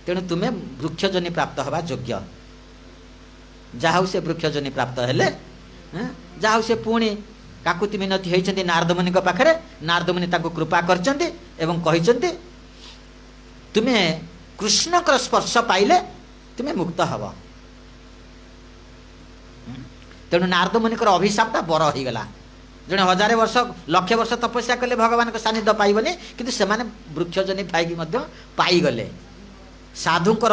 तेणु तुम्हें वृक्षजनि प्राप्त हवा योग्य जहाँ से वृक्षजनि प्राप्त हेले जहाँ से पुणी काकुति मिनती होती नारद मुनि पाखे नारद मुनि कृपा करचंती एवं कहिचंती तुम्हें कृष्ण का स्पर्श पाइले तुम्हें मुक्त हब तेणु नारद मुनि अभिशापटा बर हो गला जड़े 1000 वर्ष लक्ष वर्ष तपस्या कले भगवान का सानिध्य पाइबनी किंतु से वृक्षजनि पाइकी पाइगले साधुंकर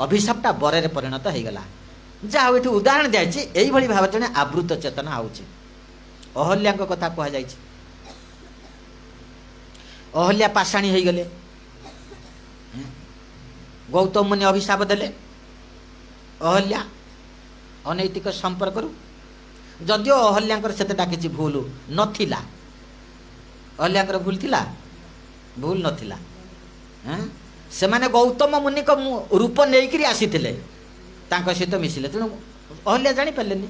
अभिशापटा बरे परिणत हो गला जहाँ ये उदाहरण दिखाई यही भाव जड़े आवृत चेतना आउची अहल्या कथा कह जाए अहल्या पाषाणी हो गले गौतम मुनि अभिशाप देले अहल्या अनैतिक संपर्क जदियो अहल्यांकर सेतेटा किछि भूल नथिला अहल्यांकर भूल थिला भूल नथिला से माने गौतम मुनि को रूप नेइकरी आसीथिले तांको सहित मिसिले तेणु अहल्या जानी पारलेनी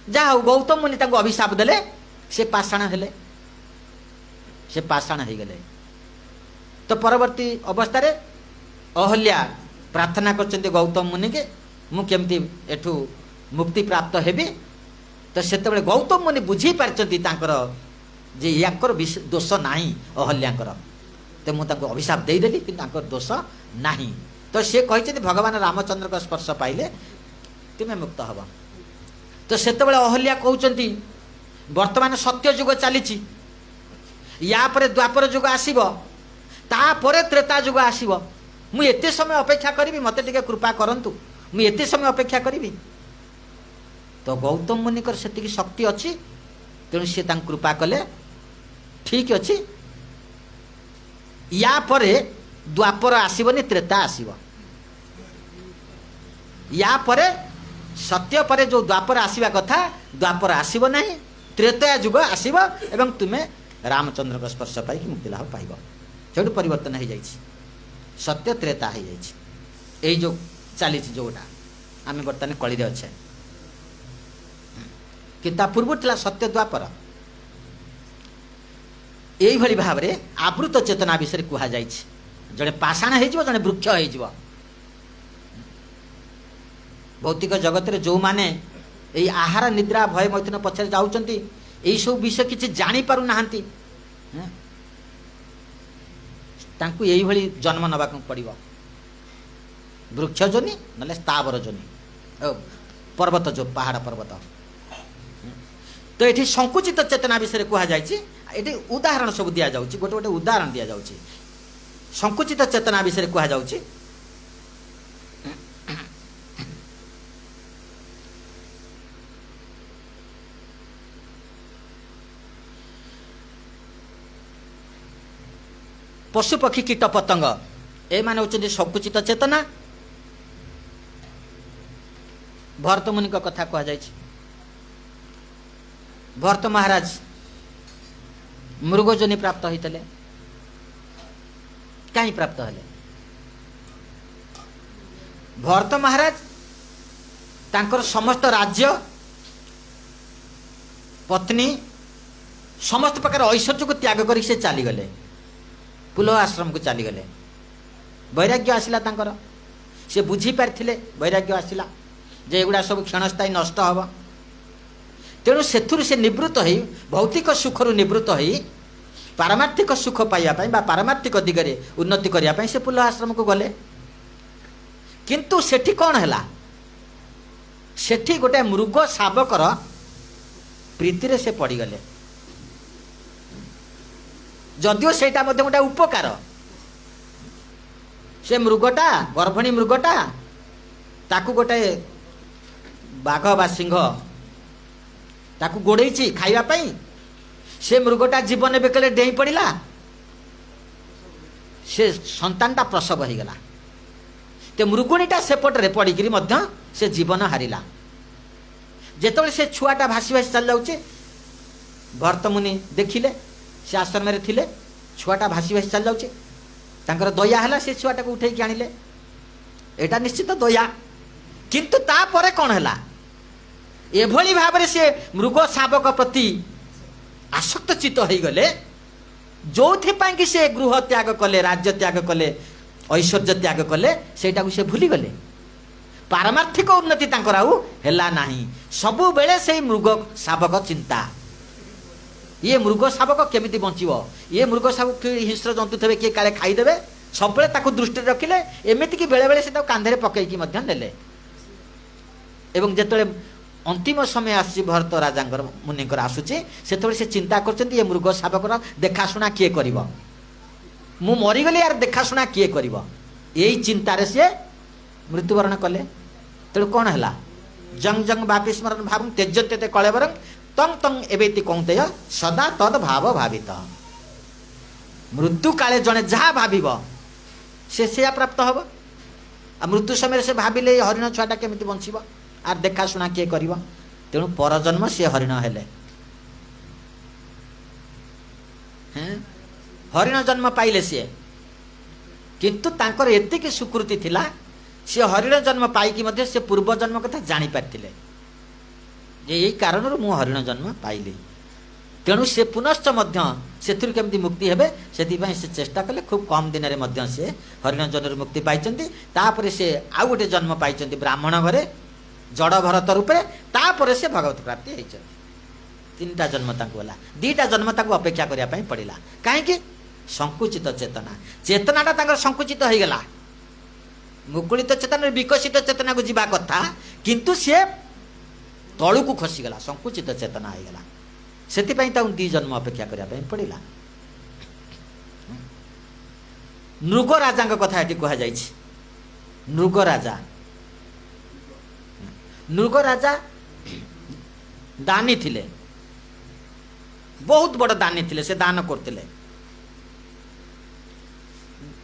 जहाँ गौतम मुनि तांको अभिशाप देले से पाषाण हेले से पाषाण हो गले तो परवर्ती अवस्था रे अहल्या प्रार्थना करचंती गौतम मुनि के मु केमती एठू मुक्ति प्राप्त हेबी तो सेतेबेले गौतम मुनि बुझी पारचंती तांकर जे याकर दोष नाही अहल्यांकर तो मु तांको अभिशाप देई देली कि तांकर दोष नाही तो से कहिचंती भगवान रामचंद्र का स्पर्श पाइले तुमे मुक्त हबा तो सेतेबेले अहल्या कहउचंती वर्तमान सत्य युग चलीची या परे द्वापर युग आसीबो ता परे त्रेता युग आसीबो मु एते समय अपेक्षा करी मते टिके कृपा करंतु मु एते समय अपेक्षा करी तो गौतम मुनिकर सेतिकी शक्ति अच्छी तेणु सी कृपा कले ठीक अच्छी या परे द्वापर आसीबनी त्रेता आसीबो या परे सत्य परे जो द्वापर आसीबा कथा द्वापर आसीबो नहीं त्रेता युग आसीबो एवं तुमे रामचंद्र का स्पर्श पाई मुक्ति लाभ पाइब से परिवर्तन हो जाइए सत्य त्रेता हो जाइए जो चली जोटा आम बर्तमान कली अच्छे कि पूर्व थिला सत्य द्वापर यही भाव में आवृत चेतना विषय कह जाए जड़े पाषाण हो जड़े वृक्ष हो भौतिक जगत रे जो माने यही आहार निद्रा भय मैथुन पछरे जाउचंती यही सब विषय किसी जानी पारु नाहंती तांकु यही भली जन्म नबाक पड़िबो वृक्ष जोनी नले स्थावर जोनी पर्वत जो पहाड़ पर्वत तो ये संकुचित चेतना विषय कह जाए उदाहरण सब दि जाऊँ गोटे गोटे उदाहरण दि जाऊँ संकुचित चेतना विषय कह जाऊँ पशु पक्षी कीट पतंग ए माने होचंदी संकुचित चेतना भरत मुनि कथा कह जाए भरत महाराज मृगजनी प्राप्त होते कहीं प्राप्त हेले भरत महाराज तांकर समस्त राज्य पत्नी समस्त प्रकार ऐश्वर्य को त्याग कर से चलीगले पुलह आश्रम को चलीगले वैराग्य आसला तांकर से बुझी पारिथिले वैराग्य आसला जे एगुड़ा सब क्षणस्थायी नष्ट हम तेणु से निवृत्त हो भौतिक सुखर निवृत्त हो पारमार्थिक सुख पाइबापी पारमार्थिक दिगरे उन्नति करने से पुलह आश्रम को गले किंतु सेठी कौन है सेठी गोटे मृग शावकर प्रीति से पड़गले जदिओ सेटा गोटे उपकार से मृगटा गर्भिणी मृगटा ताकू गोटे बाघ बा सिंह ताकू गोड़े खाइबा से मृगटा जीवन बेकले डेई पड़ा से संतानटा प्रसव हो गला तो मृगुणीटा सेपटे पड़िकी से जीवन हारिला जेतबे से छुआटा भासी भासी चल जाऊे भरत मुनि देखिले से आश्रम में थिले छुआटा भासी भासी चल जाऊे तांकर दया है से छुआटा को उठे आनिले एटा निश्चित दया किंतु तापरे कौन है एभली भाव में से मृग शावक प्रति आसक्त चित्त हो गले जो कि से गृह त्याग कले राज्य त्याग कले ऐश्वर्य त्याग कले सेटा से भूली गले पारमार्थिक उन्नति तांकर आउ हैला नाही सबु बेले से मृग शावक चिंता ये मृग शावक केमिति बंचिबो ये मृग शावक हिंस्र जंतु थे किए काले खाईदेवे सब दृष्टि रखिले एमती कि बेले बेले से कांधे पकईकी नेले एवं जिते अंतिम समय आसी भरत राजा मुनिकर आसूची से चिंता कर ये मृग शावकर देखाशुना किए कर मु मरीगली यार देखाशुना किए कर यही चिंतार सी मृत्युवरण कले तेणु कौन है जंग जंग बापी स्मरण भाव त्यजते कलेवर तंग तंग एवेति कौंतेय सदा तद भाव भावित मृत्यु काले जड़े जहाँ भाव से प्राप्त हम आ मृत्यु समय से भाविले हरिण छुआटा केमिति बंचिब आर देखाशुना किए कर तेणु परजन्म सी हरिण हेले हरिण जन्म पाइले सी किंतु तांकर एतिक सुकृति थिला सी हरिण जन्म पाइकी मध्य से पूर्व जन्म कथा जानी पारथिले जे यही कारण मु हरिण जन्म पाइली तेणु से पुनश्च से केमती मुक्ति हेबे से चेष्टा कले खूब कम दिन में से हरिण जन्म मुक्ति पाइचंती तापर से आउ गोटे जन्म पाइचंती ब्राह्मण घरे जड़ भरत रूपे तापर से भगवत प्राप्ति होती तीनटा जन्म गला दीटा जन्म अपेक्षा करने पड़ा कहीं संकुचित चेतना चेतनाटा संकुचित हो गला मुकुलित चेतना विकसित चेतना को जीवा कथा किंतु से तलू को खसीगला संकुचित चेतना हो गला से दी जन्म अपेक्षा करने पड़ा नृग राजा कथा ये कह जाए नृग राजा नृग राजा दानी थिले बहुत बड़ दानी थिले से दान करते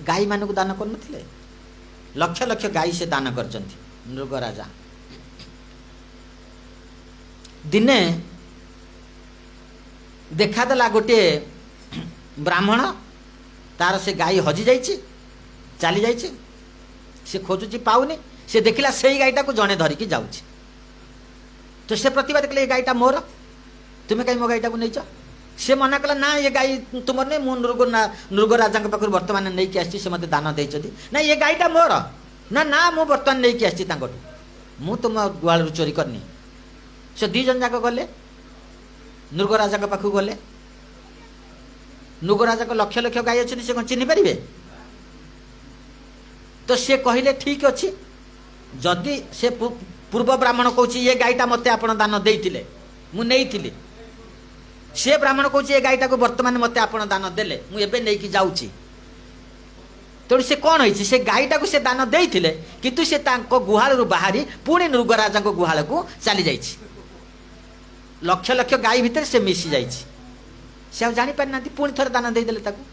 गाई मानक दान कर लक्ष लक्ष गाई से दान कर नृग राजा दिने देखादेला गोटे ब्राह्मण तार से गाई हजि जाइए चली जाइए से खोजुची पाऊनी से देखला से गाईटा को जड़े धरिकी जाऊँ तो से प्रतिवाद कले ये गाईटा मोर, तुम्हें कहीं मो गाईटा को नहीं से मना कला ना ये गाई तुम नहीं मु नृग राजा पाखु बर्तमान नहीं कि आसी से मत दान देती ना ये गाईटा मोर ना ना मु बर्तमान नहीं कि आसी मु तुम गुआल चोरी करनी। से दी जन जाक गले नृग राजा पाखु गले, नृग राजा लक्ष लक्ष गाई अच्छे से कौन चिन्ह पारे? तो सी कहले ठीक अच्छे जदि से पूर्व ब्राह्मण कौच ये गाईटा मत आप दान देते मुझे से ब्राह्मण कौच ये गाईटा को बर्तमान मत आप दान देले मुझे नहीं जाऊँगी तेणु से कौन होती से गाईटा को से दान देते किंतु से गुहाल बाहरी पुणी नृग राजा गुहाल को चली जा लक्ष लक्ष गाई भितर से मिसी जा जानी पारि ना पुणी थोड़े दान देदेले ताकू।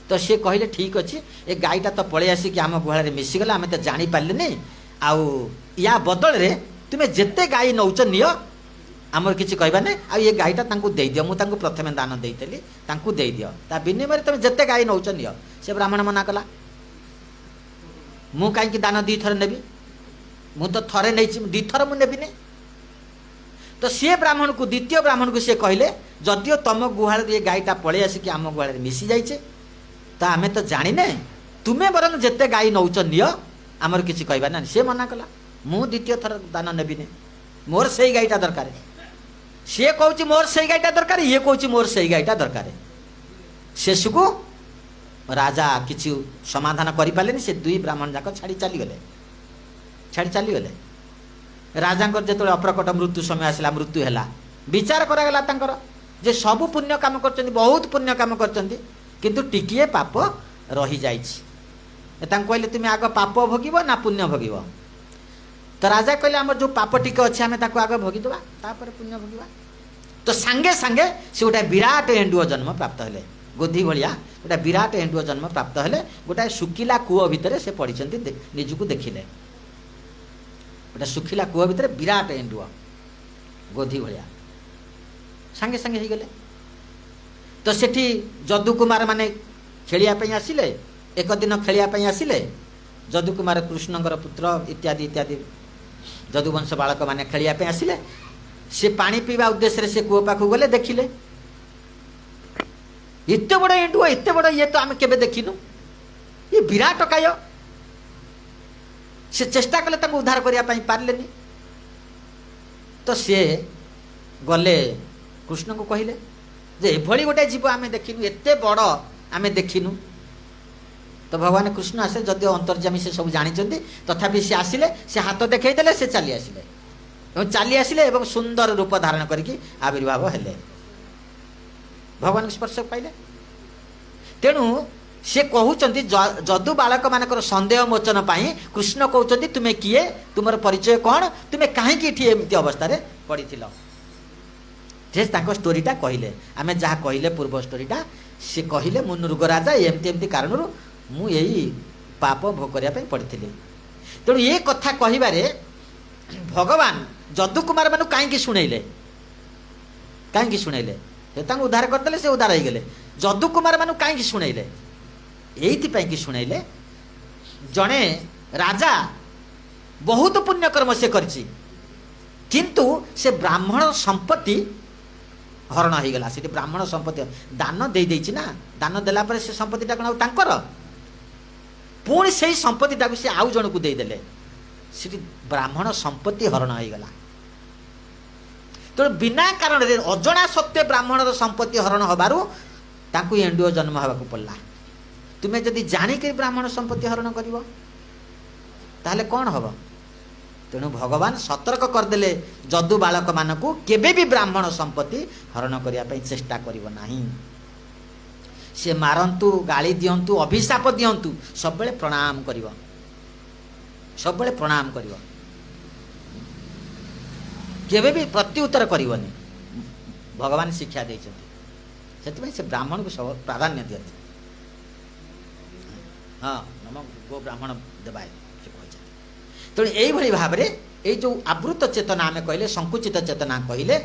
तो सी कहले ठीक अच्छे ये गाईटा तो पलि आसिक आम गुहाल मिसीगला आम तो जापारे आउ या बदल रे तुम्हें जिते गाई नौच नियो आमर किसी कहबा नहीं आ ये गाईटा दे दियो मुझे प्रथम दान देती दे दियो ता विनिमय तुम जिते गाई नौच नियो। से ब्राह्मण मना कला मु कहीं दान दी थर नेबी मु तो थरे नहीं दी थर मुझे नेबिनी। तो सी ब्राह्मण को द्वितीय ब्राह्मण को सी कहले जदियो तुम गुहाल ये गाईटा पलि आसिक आम गुहाल मिसी जाइए तो आम तो जाने तुम्हें बरं जिते गाई नौच नियो आमर किसी कहबा ना। सी मना कला मु द्वितीय थर दान नेबिनी मोर से गाईटा दरकार सी कौच मोर से गाईटा दरकार ये कौच मोर से गाईटा दरकार। शेष को राजा किसी समाधान करें से दुई ब्राह्मण जाक छाड़ी चलीगले राजा जो अप्रकट मृत्यु समय आसला मृत्यु है विचार करागला जे सबु पुण्य काम कर बहुत पुण्य काम किंतु टिकिए पाप रही जाइए कहले तुम्हें आग पाप भोग ना पुण्य भोग। तो राजा कहले आम जो पाप टिके अच्छे आम आग भोगीदवा तापर पुण्य भोगवा। तो सांगे सांगे से गोटे विराट एंडुओ जन्म प्राप्त हेले गोधी भाया गोटे विराट एंडुओ जन्म प्राप्त हेले गोटे सुखिला कूह भितर से पड़ी निजक देखिले गोटे सुखिला कूह भितर विराट एंडुओ गोधी भाया सांगे सांगे हो गले। तो सेठी जदु कुमार माने खेलियापी आसिले एक दिन खेलियापी आसिले जदु कुमार कृष्णकर पुत्र इत्यादि इत्यादि जदुवंश बालक मैंने खेलियापी आसिले से पानी पीवा उद्देश्य से कूह पाखु गले देखिले एत बड़ एंडुआ एत बड़ ये तो आम के देखिनु ये विराट काय से चेष्टा कले उद्धार करने पारे। तो सी गले कृष्ण को कहले जे एभली गोटे जीव आम देखिनु एत बड़ आम देखिनु। तो भगवान कृष्ण आसे जदिव अंतर्जामी से सब जानी तथापि सी आसिले से हाथ देखईदे से चली आसिले चली आसिले एवं सुंदर रूप धारण करके आविर्भाव हेले भगवान स्पर्श पाइले। तेणु से कहते जदु बालक मानकर संदेह मोचन पाई कृष्ण कहते तुम्हें किए तुम परिचय कौन तुम्हें कहीं एमती अवस्था पड़ी स्टोरीटा कहले आम जहाँ कहले पूर्व स्टोरीटा सी कहले मु नृग राजा एमती एमती कारण मु यही पाप भोग करने पड़ी। तेणु ये कथा कहबारे भगवान जदु कुमार मानु कहीं शुणेले उद्धार करदे से उद्धार हो गले जदु कुमार मानु कहीं शुणेले ये शुणेले जड़े राजा बहुत पुण्यकर्म से करछि किंतु से ब्राह्मण संपत्ति हरण हो गला से ब्राह्मण संपत्ति दान दे देछि ना दान देला पर से संपत्तिटा कौन तांकर पुणी से संपत्तिटा से आउ जन को देदेले से ब्राह्मण संपत्ति हरण हो गला। तो बिना कारण अजणा सत्य ब्राह्मणर संपत्ति हरण होबारु ताकू एंडुओ जन्म होगा पड़ला। तुम्हें जदि जानिक ब्राह्मण संपत्ति हरण करिवो ताहले कौन हम। तेणु भगवान सतर्क करदेले जदु बालक मानकू केबे भी ब्राह्मण संपत्ति हरण करने चेष्टा करिवो नाही। से मारंतु गाली दियंतु अभिशाप दियंतु सब बेले प्रणाम करिवो सब बेले प्रणाम करिवो केबे भी प्रत्युत्तर करिवोनी भगवान शिक्षा देते से ब्राह्मण को सब प्राधान्य दियंती। हाँ नम गो ब्राह्मण देवाय तेणु यही भाव में ये जो आवृत चेतना आम कहले संकुचित चेतना कहले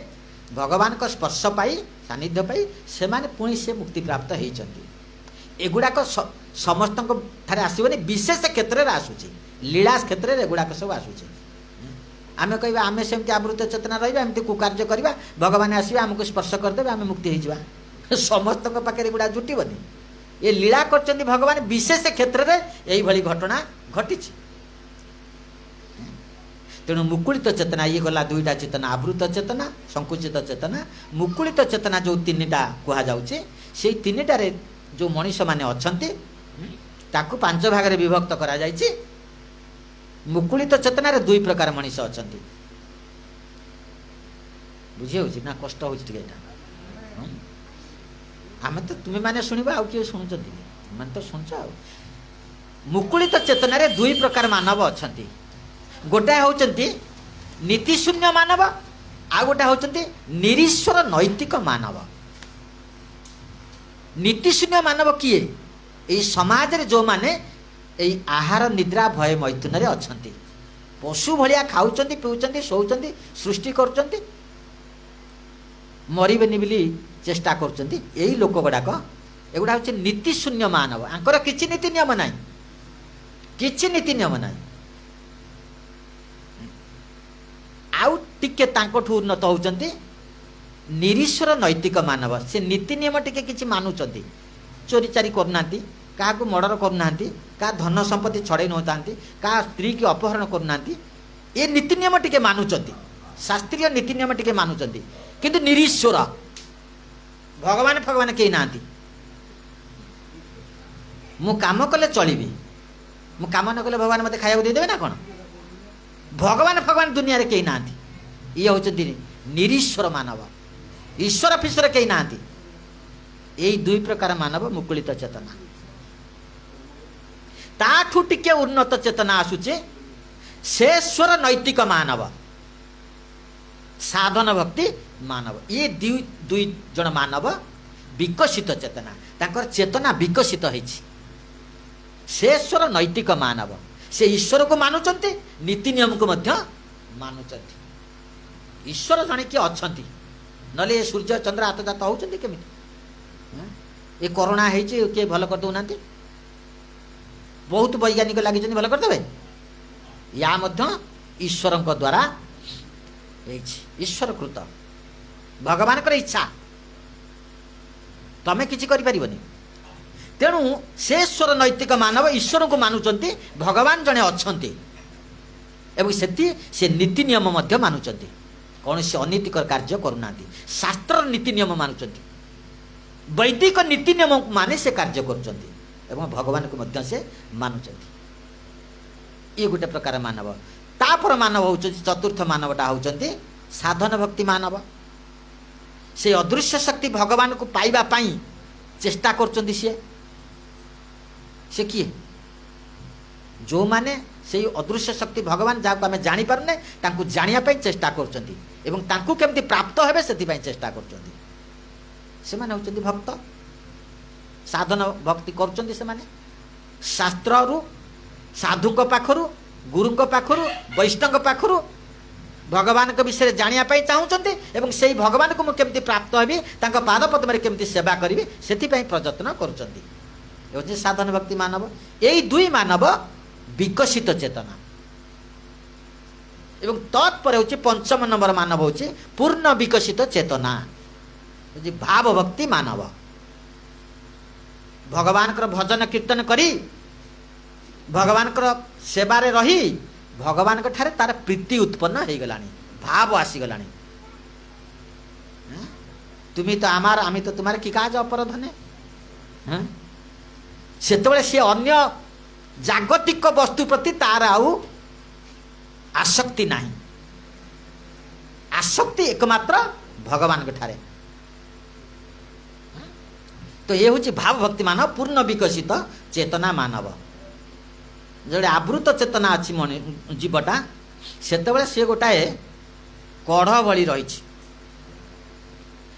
भगवान का स्पर्श पाई सानिध्य पाई से माने पुणी से मुक्ति प्राप्त होती। एगुड़ाक समस्त ठारे आसबनी विशेष क्षेत्र में आसूची लीला क्षेत्र में एगुड़ाक सब आसूची आमे कहबा आमे सेमती आवृत चेतना रहिबा एमती कुकार्य करबा भगवान आसीबा हमको स्पर्श करदेबे आमे मुक्ति हो जावा समस्त पाखे गुड़ा जुटबनी ये लीला करचंदी भगवान विशेष क्षेत्र में यही भली घटना घटी तेणु मुकुलित चेतना ये गला दुईटा चेतना आवृत चेतना संकुचित चेतना मुकुलित चेतना जो तीन टा कहा जाउचे से तीन टारे जो मनीष माने अछंती ताकू पांच भाग रे विभक्त करा जायछि मुकुलित चेतना रे दुई प्रकार मनीष अछंती बुझे होछि ना कष्ट होछि टिके एटा आमे तो तुम्हें माने सुनिबा आउ किए सुनुचंती माने तो सुनछ आ मुकुलित चेतना रे दुई प्रकार मानव अछंती गोटा होचंती नीति शून्य मानव आ गोटा होचंती निरीश्वर नैतिक मानव नीति शून्य मानव किए एई समाज रे जो माने एई आहार निद्रा भय मैथुन रे अछंती पशु भलिया खाउचंती पिउचंती सोउचंती सृष्टि करूचंती मरिबेनी बिली चेष्टा करूचंती एई लोक गुडाक एगुडा होचे नीति शून्य मानव आंकर किछि नीति नियम नाही किछि नीति नियम नाही आउ टिके तांकोठू उन्नत होउचंती निरीश्वर नैतिक मानव से नीति नियम टिके किछि मानुचंती चोरी चारी करनांती काहाकू मर्डर करनांती का धन संपत्ति छड़े नोतांती का स्त्री की अपहरण करनांती ए नीति नियम टिके मानुचंती शास्त्रीय नीति नियम टिके मानुचंती किंतु निरीश्वर भगवान भगवान कहीं नांती मु काम कले चलिबी मु काम न कले भगवान मते खाया देदेबे ना कोन भगवान भगवान दुनिया रे कहीं नांती ये होचंती निरीश्वर मानव ईश्वर फिश्वर कहीं नांती यही दुई प्रकार मानव मुकुलित चेतना ताठू टिके उन्नत चेतना आसुचे शेश्वर नैतिक मानव साधन भक्ति मानव ये दुई जन मानव विकसित चेतना तांकर चेतना विकसित होइछि शेश्वर नैतिक मानव से ईश्वर को मानुचंती नीति नियम को मध्य मानुचंती ईश्वर जने कि अछंती नले सूर्य चंद्र आतजात होउचंती केमिति ये कोरोना हेछि के भल कर दउनांती बहुत वैज्ञानिक लागि भल कर देबे या मध्य ईश्वर द्वारा ईश्वर कृत भगवान कर इच्छा तमें किसी करि परिबनी तेणु शेश्वर नैतिक मानव ईश्वर को मानुचंती भगवान जने अछंती एवं सेति से नीति नियम मध्य मानुचंती कौन से अनीतिकर कार्य करूनांती शास्त्र नीति नियम मानुचंती वैदिक नीति नियम माने से कार्य करूचंती एवं भगवान को मध्य से मानुचंती ये गोटे प्रकार मानव तापर मानव होउचंती चतुर्थ मानवटा होउचंती साधन भक्ति मानव से अदृश्य शक्ति भगवान को पाइबा पाई चेष्टा करूचंती से किए जो माने से अदृश्य शक्ति भगवान जहाँ आम जानी पारने तांकु जानिया पाई चेष्टा करूचंती एवं तांकु केमती प्राप्त हेबे सेति पाई चेष्टा करूचंती से माने होउचंती भक्त साधन भक्ति करूचंती से माने शास्त्र रु साधु को पाखरु गुरु को पाखरु वैष्णव पाखरु भगवान के विषय जानिया पाई चाहूचंती एवं सेही भगवान को मु केमती प्राप्त हेबी तांको पाद पद्म रे केमती सेवा करिवि सेति पाई प्रयत्न करूचंती एवं साधन भक्ति मानव यही दुई मानव विकसित चेतना एवं तत्पर होची पंचम नंबर मानव होची पूर्ण विकसित चेतना भाव भक्ति मानव भगवान कर भजन कीर्तन करी भगवान कर सेवारे रही भगवान के ठारे तार प्रीति उत्पन्न हो गलानी भाव आसी गलानी तुम्ही तो आमार आमी तो तुम्हारे कि काज अपराधने सेतबेले से अन्य जागतिक वस्तु प्रति तार आउ आसक्ति नहीं आसक्ति एकमात्र भगवान के ठारे तो ये हूँ भाव भक्ति मानव पूर्ण विकसित चेतना मानव जोड़े आवृत चेतना अच्छी मन जीवटा सेतबेले सी गोटाए कढ़ भली रही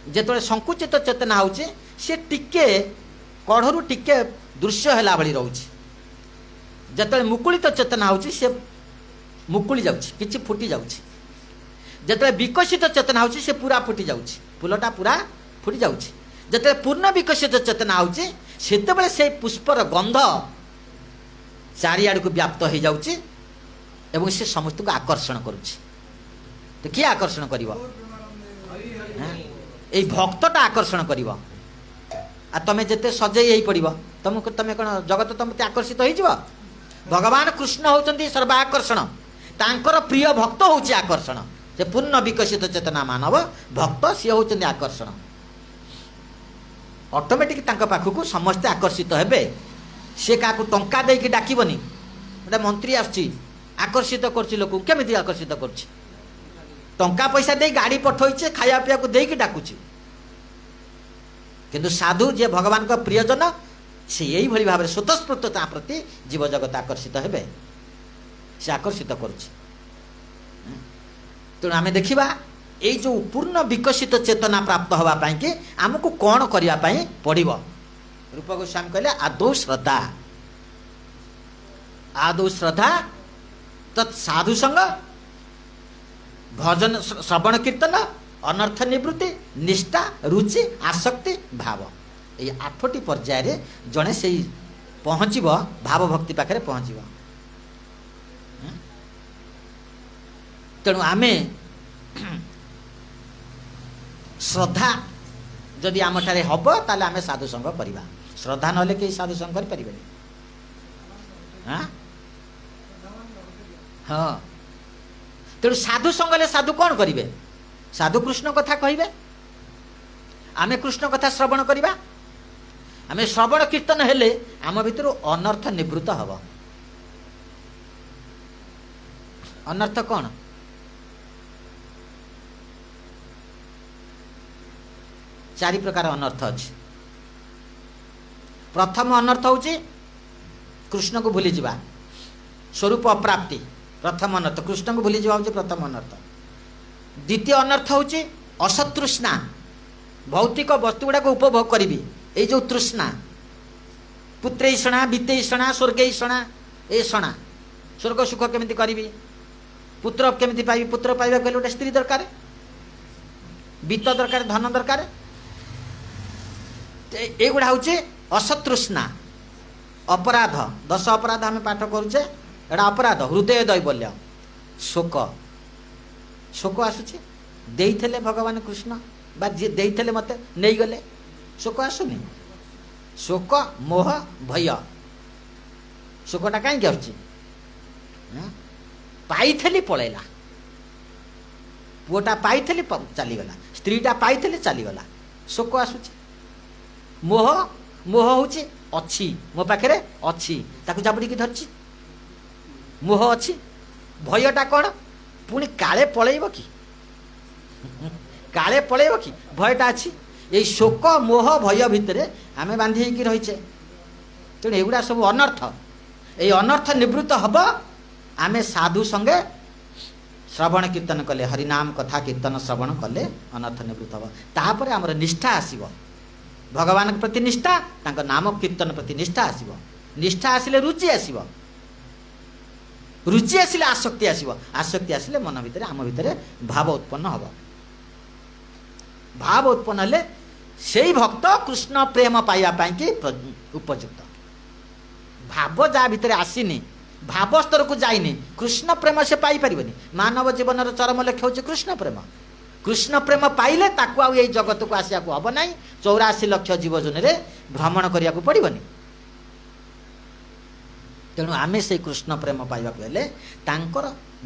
जेतबेले संकुचित चेतना होचे से टिके कढ़रू टिके दृश्य हैला भली रहउछि जेतबेले मुकुलित चेतना होची से मुकुली जाउछि किछि फुटी जाउछि जेतबेले विकसित चेतना होची से पूरा फुटी जाउछि फूलटा पूरा फुटी जाउछि जेतबेले पूर्ण विकसित चेतना होची सेतबेले से पुष्पर गंध चारिआड़ को व्याप्त हो जाउछि एवं से समस्त को आकर्षण करुछि तो किए आकर्षण कर भक्तटा आकर्षण कर तुम जिते सजई पड़ तुमको तुम कौन जगत तुम आकर्षित हो भगवान कृष्ण होती सर्वाकर्षण तांकर प्रिय भक्त होची आकर्षण से पूर्ण विकसित चेतना मानव भक्त सी होती आकर्षण ऑटोमेटिक पाखक समस्ते आकर्षित हेबे सी क्या टंका देकी डाकबनी गोटे मंत्री आकर्षित कर लोक केमी आकर्षित कर टंका पैसा दे गाड़ी पठे खाया पीया को देकी डाकुची किंतु साधु जे भगवान का प्रियजन से यही भली भाव स्वतःस्फूर्त ता प्रति जीव जगत आकर्षित हेबे से आकर्षित करुच्ची तेणु आम देखा ये जो पूर्ण विकसित चेतना प्राप्त होगापाई कि आमको कौन करने पड़ो रूप गोस्वामी कहले आदौ श्रद्धा तत्साधु संग भजन श्रवण कीर्तन अनर्थ निवृत्ति निष्ठा रुचि आसक्ति भाव ये 8टी पर्याय जड़े से पहुँच भाव भक्ति पाखे पहुँच तेणु आमे श्रद्धा जदि आम ठारे हम ताले आमे साधु संग करवा श्रद्धा ना कहीं साधु संग कर पारे हाँ तेणु साधु संगले साधु कौन करेंगे साधु कृष्ण कथा कहे आमे कृष्ण कथा श्रवण करवा आमे श्रवण कीर्तन हेले आम भितर अनर्थ निवृत्त हब अनर्थ कौन चारि प्रकार अनर्थ अच्छे प्रथम अनर्थ हूँ कृष्ण को भूली जावा स्वरूप अप्राप्ति प्रथम अनर्थ कृष्ण को भूली जावा हूँ प्रथम अनर्थ द्वितीय अनर्थ हूँ असतृष्णा भौतिक वस्तु गुड़ाक उपभोग करी ये जो तृष्णा पुत्रैषणा वित्तैषणा स्वर्गैषणा ए षणा स्वर्ग सुख केमिति करी पुत्र केमिति पाइबी पुत्र पाइबा कहले गोटे स्त्री दरकार वित्त दरकार धन दरकार एगुड़ा हूँ असतृष्णा अपराध 10 अपराध आम पाठ करुचे एटा अपराध हृदय दैवल्य शोक शोक आसुचे देइथले भगवान कृष्ण बा जे देइथले मते नहीं गले शोक आसुनी शोक मोह भय शोकटा कहीं आसुची पाइथली पलैला पुओटा पाइथली चलीगला स्त्रीटा पाइथली चलीगला शोक आसुची मोह मोह हूँ अच्छी मो पाखे अच्छी ताकू जाबुड़ी धरची मोह अच्छी भयटा कौन पुणी काले पलैब कि काले पलैब कि भयटा अच्छी ये शोक मोह भय भितर आम बांधी होगी रहीचे तेणु एगुड़ा सब अनर्थ ये अनर्थ निवृत्त हम आम साधु संगे श्रवण कीर्तन कले हरिनाम कथा कीर्तन श्रवण कले अनर्थ निवृत्त हम तापर आमर निष्ठा आसीबो भगवान प्रति निष्ठा तांको नाम कीर्तन प्रति निष्ठा आसीबो निष्ठा आसिले रुचि आसीबो रुचि आसिले आसक्ति आसीबो आसक्ति आसिले मन भितर आम भितर भाव उत्पन्न हबो भाव उत्पन्न हेले सेई भक्त कृष्ण प्रेम पाइबा पाई कि उपयुक्त भाव जा भितर आसीनी भाव स्तर को जाइनी कृष्ण प्रेम से पाई परिबनी मानव जीवन चरम लक्ष्य होचे कृष्ण प्रेम पाइले ताकू आ ये जगत को आसिया को हब नहीं 84 लाख जीवजन रे भ्रमण करिया को पड़िबनी तेणु आमे से कृष्ण प्रेम पाइबा हेले तांकर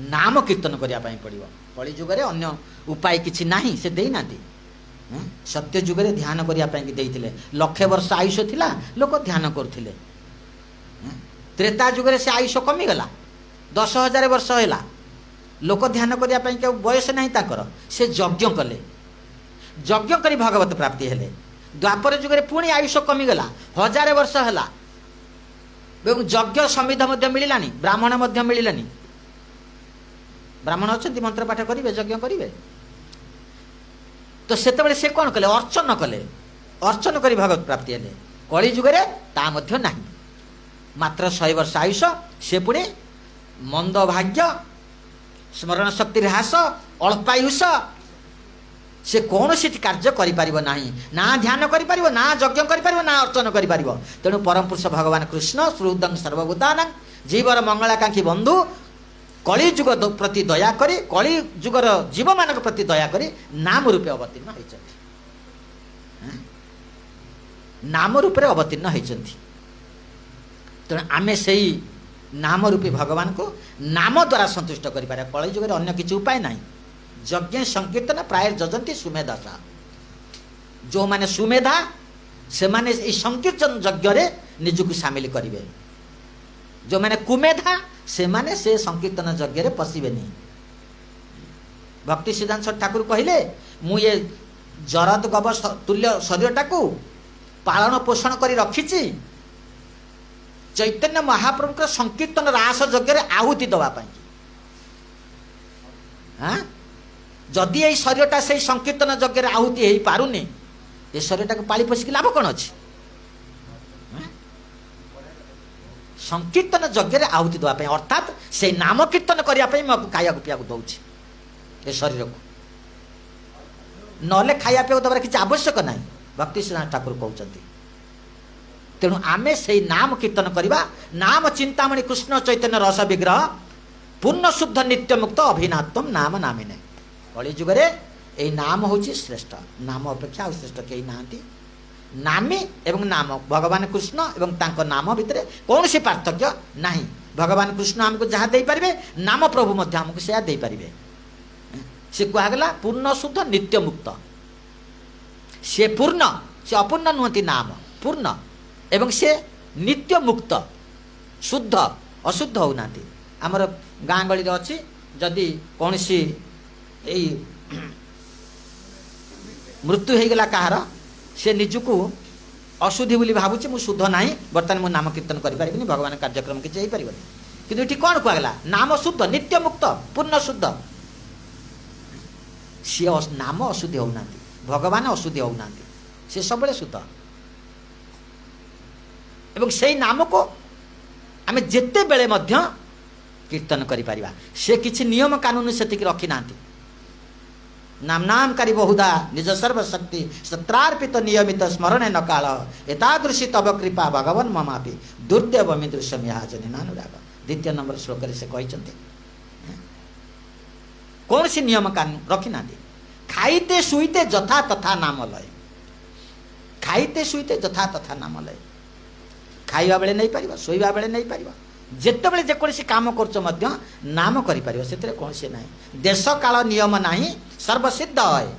नाम कीर्तन करिया पई पड़िबो कली जुग रे अन्य उपाय किछि नाही से देई नाती सत्य जुग रे ध्यान करिया पई कि देइथिले लक्षे वर्ष आयुष थिला लोक ध्यान करथिले त्रेता जुग रे से आयुष कमी गला 10,000 वर्ष हैला लोक ध्यान करने के बयस नहीं ताकर से यज्ञ कले यज्ञ करी भगवत प्राप्ति हेले द्वापर जुगे पुणी आयुष कमीगला 1000 वर्ष है यज्ञ समिध मिलानी ब्राह्मण मिलानी ब्राह्मण अच्छा मंत्र पाठ करेंगे यज्ञ करेंगे तो से कौन कले अर्चन करी भगवत प्राप्ति हेले कली जुगे ता ना मात्र 100 वर्ष आयुष से पुणी मंद भाग्य स्मरण शक्ति ह्रास अल्पायुष से कौन सी कार्य करें ना ध्यान करें ना यज्ञ करें ना अर्चन करें तेणु परम पुरुष भगवान कृष्ण सुहृदं सर्वभूतानां जीवर मंगलाकांक्षी बंधु कली जुग प्रति दया करी कली जुगर जीव मान प्रति दया करी नाम रूपे अवतीर्ण होती नाम रूपे अवतीर्ण होती तेणु आमे से नाम रूपी भगवान को नाम द्वारा संतुष्ट कर कली जुग अन्य किसी उपाय ना यज्ञ संकीर्तन प्राय जजंती सुमेधा जो माने सुमेधा से माने संकीर्तन यज्ञ रे निजुक सामिल करेंगे जो माने कुमेधा से माने से संकीर्तन यज्ञ रे पशिबे नहीं भक्ति सिद्धांत ठाकुर कहले मु ये जरद गव तुल्य शरीरटा को पालन पोषण करी रखिछि चैतन्य महाप्रभु संकीर्तन रास यज्ञ रे आहुति दवा पाई हाँ जदि ये शरीरटा से संकीर्तन यज्ञ रे आहुति हो पारुनी ये शरीरटा को पाली पोषिक लाभ कौन अच्छी संकीर्तन यज्ञ रे आहुति देवाई अर्थात से नाम कीर्तन करने खाया पीया दौर ये शरीर को नले खाया पीया दबार किसी आवश्यक ना भक्ति सिद्धांत ठाकुर कहते तेणु आमे से नाम कीर्तन करवा नाम चिंतामणि कृष्ण चैतन्य रस विग्रह पूर्ण शुद्ध नित्य मुक्त अभिनात्म नाम नामिने कली जुगरे यही नाम हूँ श्रेष्ठ नाम अपेक्षा श्रेष्ठ कहीं नहांती नामी एवं नाम भगवान कृष्ण एवं तांको नाम भितर कौन सी पार्थक्य नहीं भगवान कृष्ण आमको जहाँ दे पारे नाम प्रभु मध्य आमको से दे पारे से कहगला पूर्ण शुद्ध नित्य मुक्त से पूर्ण से अपूर्ण नुहति नाम पूर्ण एवं से नित्य मुक्त शुद्ध अशुद्ध होना आमर गाँ गली अच्छी जदि कौन सी मृत्यु हो गला कहार से निजुक अशुद्धि बोली भावुची मु शुद्ध ना बर्तमान मुझे नाम कीर्तन करें भगवान कार्यक्रम किसी हो पारे कि कौन कहला नाम शुद्ध नित्य मुक्त पूर्ण शुद्ध सी नाम अशुद्धि होना भगवान अशुद्धि होना सी सब शुद्ध एवं से नाम को आम जिते बेले कीर्तन करिपारिबा से किछि नियम कानून से रखी ना नाम नाम करी बहुधा निज सर्वशक्ति सत्रार्पित नियमित स्मरण न काल एतादृशी तब कृपा भगवान ममापि दुर्देव मिदृश्यम याजनानुराग द्वितीय नंबर श्लोक से कहते कौन सी नियम कानून रखी ना खाइते शुईते जथा तथा नाम लय खाइते शुईते जथा तथा नाम लय खाइबा बेले नहीं पारिबा शोइबा बेले नहीं पारिबा जिते बड़े जेकोसी काम कर नाम करें से कौन से ना देश काल नियम ना सर्वसिद्ध है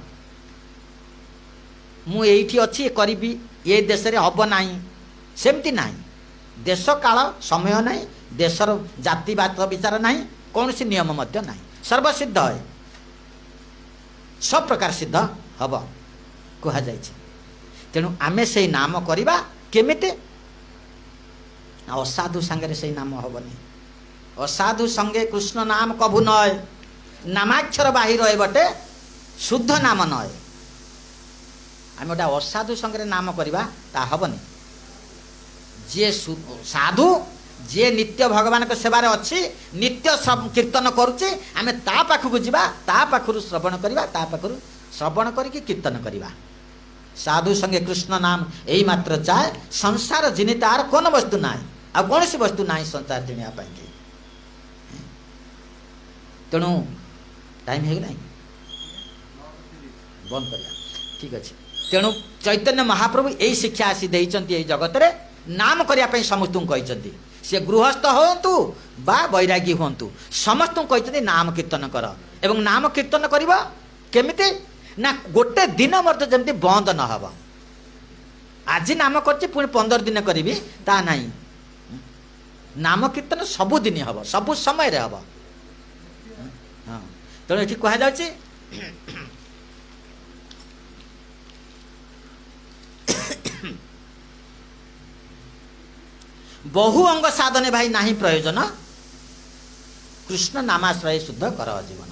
मुझे अच्छी करी ये देश रे हम ना सेमती ना देश काल समय ना देशर जातिवाद विचार ना कौन सी नियम ना सर्वसिद्ध है सब प्रकार सिद्ध हम कह तेणु आमे से नाम करवा केमिते असाधु संगे से नाम हेनी असाधु संगे कृष्ण नाम कभु नय नामाक्षर बाहिर बटे शुद्ध नाम नय आम गोटे असाधु संगे नाम करवा ता हेनी जे साधु जे नित्य भगवान के सेवार अच्छी नित्य कीर्तन करुचे आम ता पाखक जावा ता पाखु श्रवण करवा ता पाखु श्रवण करके कीर्तन करवा साधु संगे कृष्ण नाम यही मात्र चाहे संसार जिनी तार कौन वस्तु ना आ कौन सी वस्तु ना संसार जिणा तेणु टाइम है ना बंद कर ठीक अच्छे तेणु चैतन्य महाप्रभु यही शिक्षा आसी देइचंती जगत रे नाम करने समस्त कहते सी गृहस्थ हूँ बा बैरागी हूँ समस्त कहते नाम कीर्तन कर एवं नाम कीर्तन कर केमिति ना गोटे दिन मत जमी बंद न हो आज नाम कर 15 दिन करी ता नहीं नाम कीर्तन सबुदिन हम सबु समय हम हाँ तेणु ये कह बहु अंग साधने भाई नाही प्रयोजन कृष्ण नामाश्रय शुद्ध कर जीवन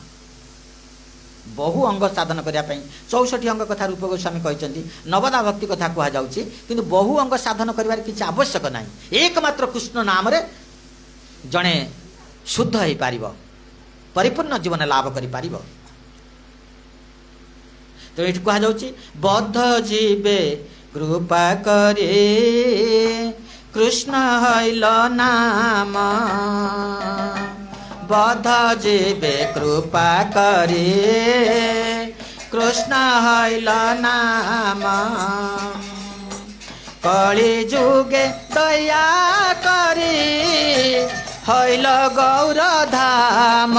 बहु अंग साधन करने 64 अंग कथा रूप गोस्वामी कहते नवदा भक्ति कथा कहुच्छी किंतु बहु अंग साधन कर किसी आवश्यक ना एकमात्र कृष्ण नाम रे जड़े शुद्ध हो पार परिपूर्ण जीवन लाभ कर तो ये कहुच्छी बद्ध जीवे कृपा करे कृष्ण हईल नाम बध जीवे कृपा करी कृष्ण हईल नाम कली जुगे दया करी हईल गौर धाम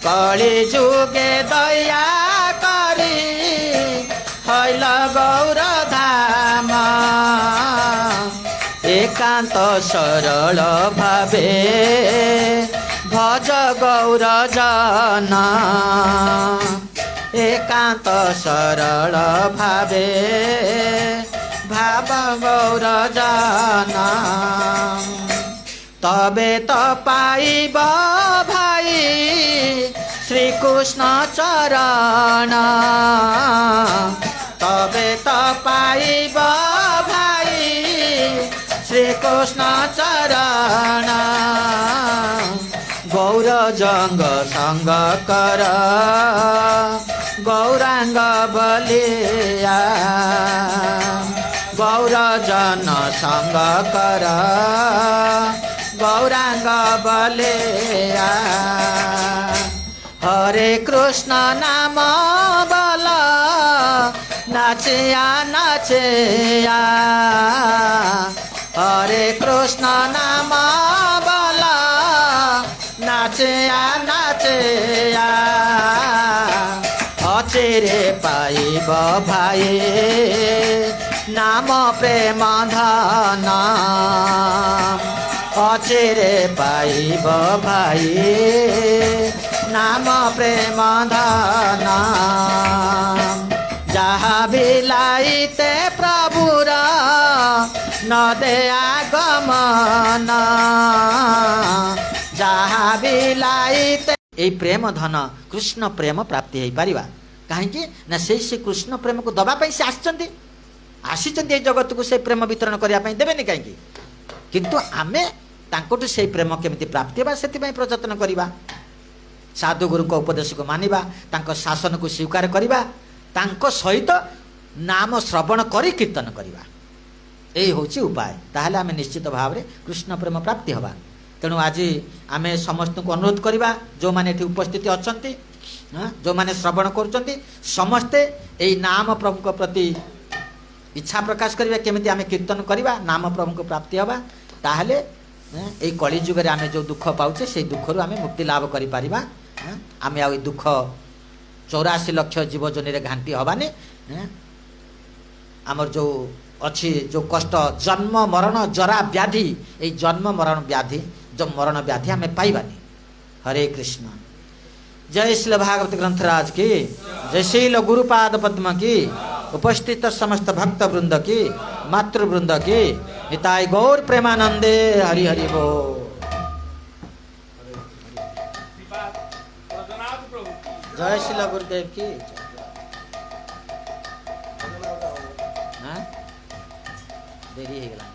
कली जुगे दया करी हईल गौर धाम एकांत सरल भावे भज गौर जन एकांत सरल भावे भाव गौर जन तबे तो पाइब भाई श्री कृष्ण चरण तबे तो पाइब भाई श्री कृष्ण चरण गौर जंग संग कर गौरांग बलिया गौर जन संग कर गौरांग बलिया हरे कृष्ण नाम बल नाचिया नाचिया हरे कृष्ण नाम बल नाचिया नाचिया अचिरे पाइब भाई नाम प्रेम धन अचिरे पाइब भाई नाम प्रेम धन जहाँ बिलाइते प्रभुर न दे आगमन जहाँ बिलाइते यही प्रेम धन कृष्ण प्रेम प्राप्ति हो पारिबा कहीं ना से कृष्ण प्रेम को दबाई से आसी जगत को से प्रेम वितरण करने देवेनि कहीं किंतु आमे तांकोटु से प्रेम केमिति प्राप्ति बा से प्रयत्न करवा साधु गुरु को उपदेश को मानिबा तांको शासन को स्वीकार करवा तांको सहित नाम श्रवण करी कीर्तन करवा यही हूँ उपाय ताहले आमे निश्चित भाव में कृष्ण प्रेम प्राप्ति हवा तेणु आज आम समस्त को अनुरोध करवा जो माने एठी उपस्थित अच्छा जो माने श्रवण कर समस्ते यही नाम प्रभु को प्रति इच्छा प्रकाश करिबा केमिति आमे कीर्तन करवा नाम प्रभु को प्राप्ति हवा ताहले यही कली जुगे आमे जो दुख पाउचे से दुख रु आमे मुक्ति लाभ करि पारिबा आमे आ दुख 84 लाख जीवजनी रे घांटी हवानी आमर जो अच्छी जो कष्ट जन्म मरण जरा व्याधि यही जन्म मरण व्याधि जो मरण व्याधि आमे पाइबानी हरे कृष्ण जय श्री भागवत ग्रंथराज की जय श्री गुरुपाद पद्म की उपस्थित समस्त भक्त वृंद की मातृवृंद की निताय गौर प्रेमानंदे हरि हरि बोल जय श्री गुरुदेव की देरी हो गला।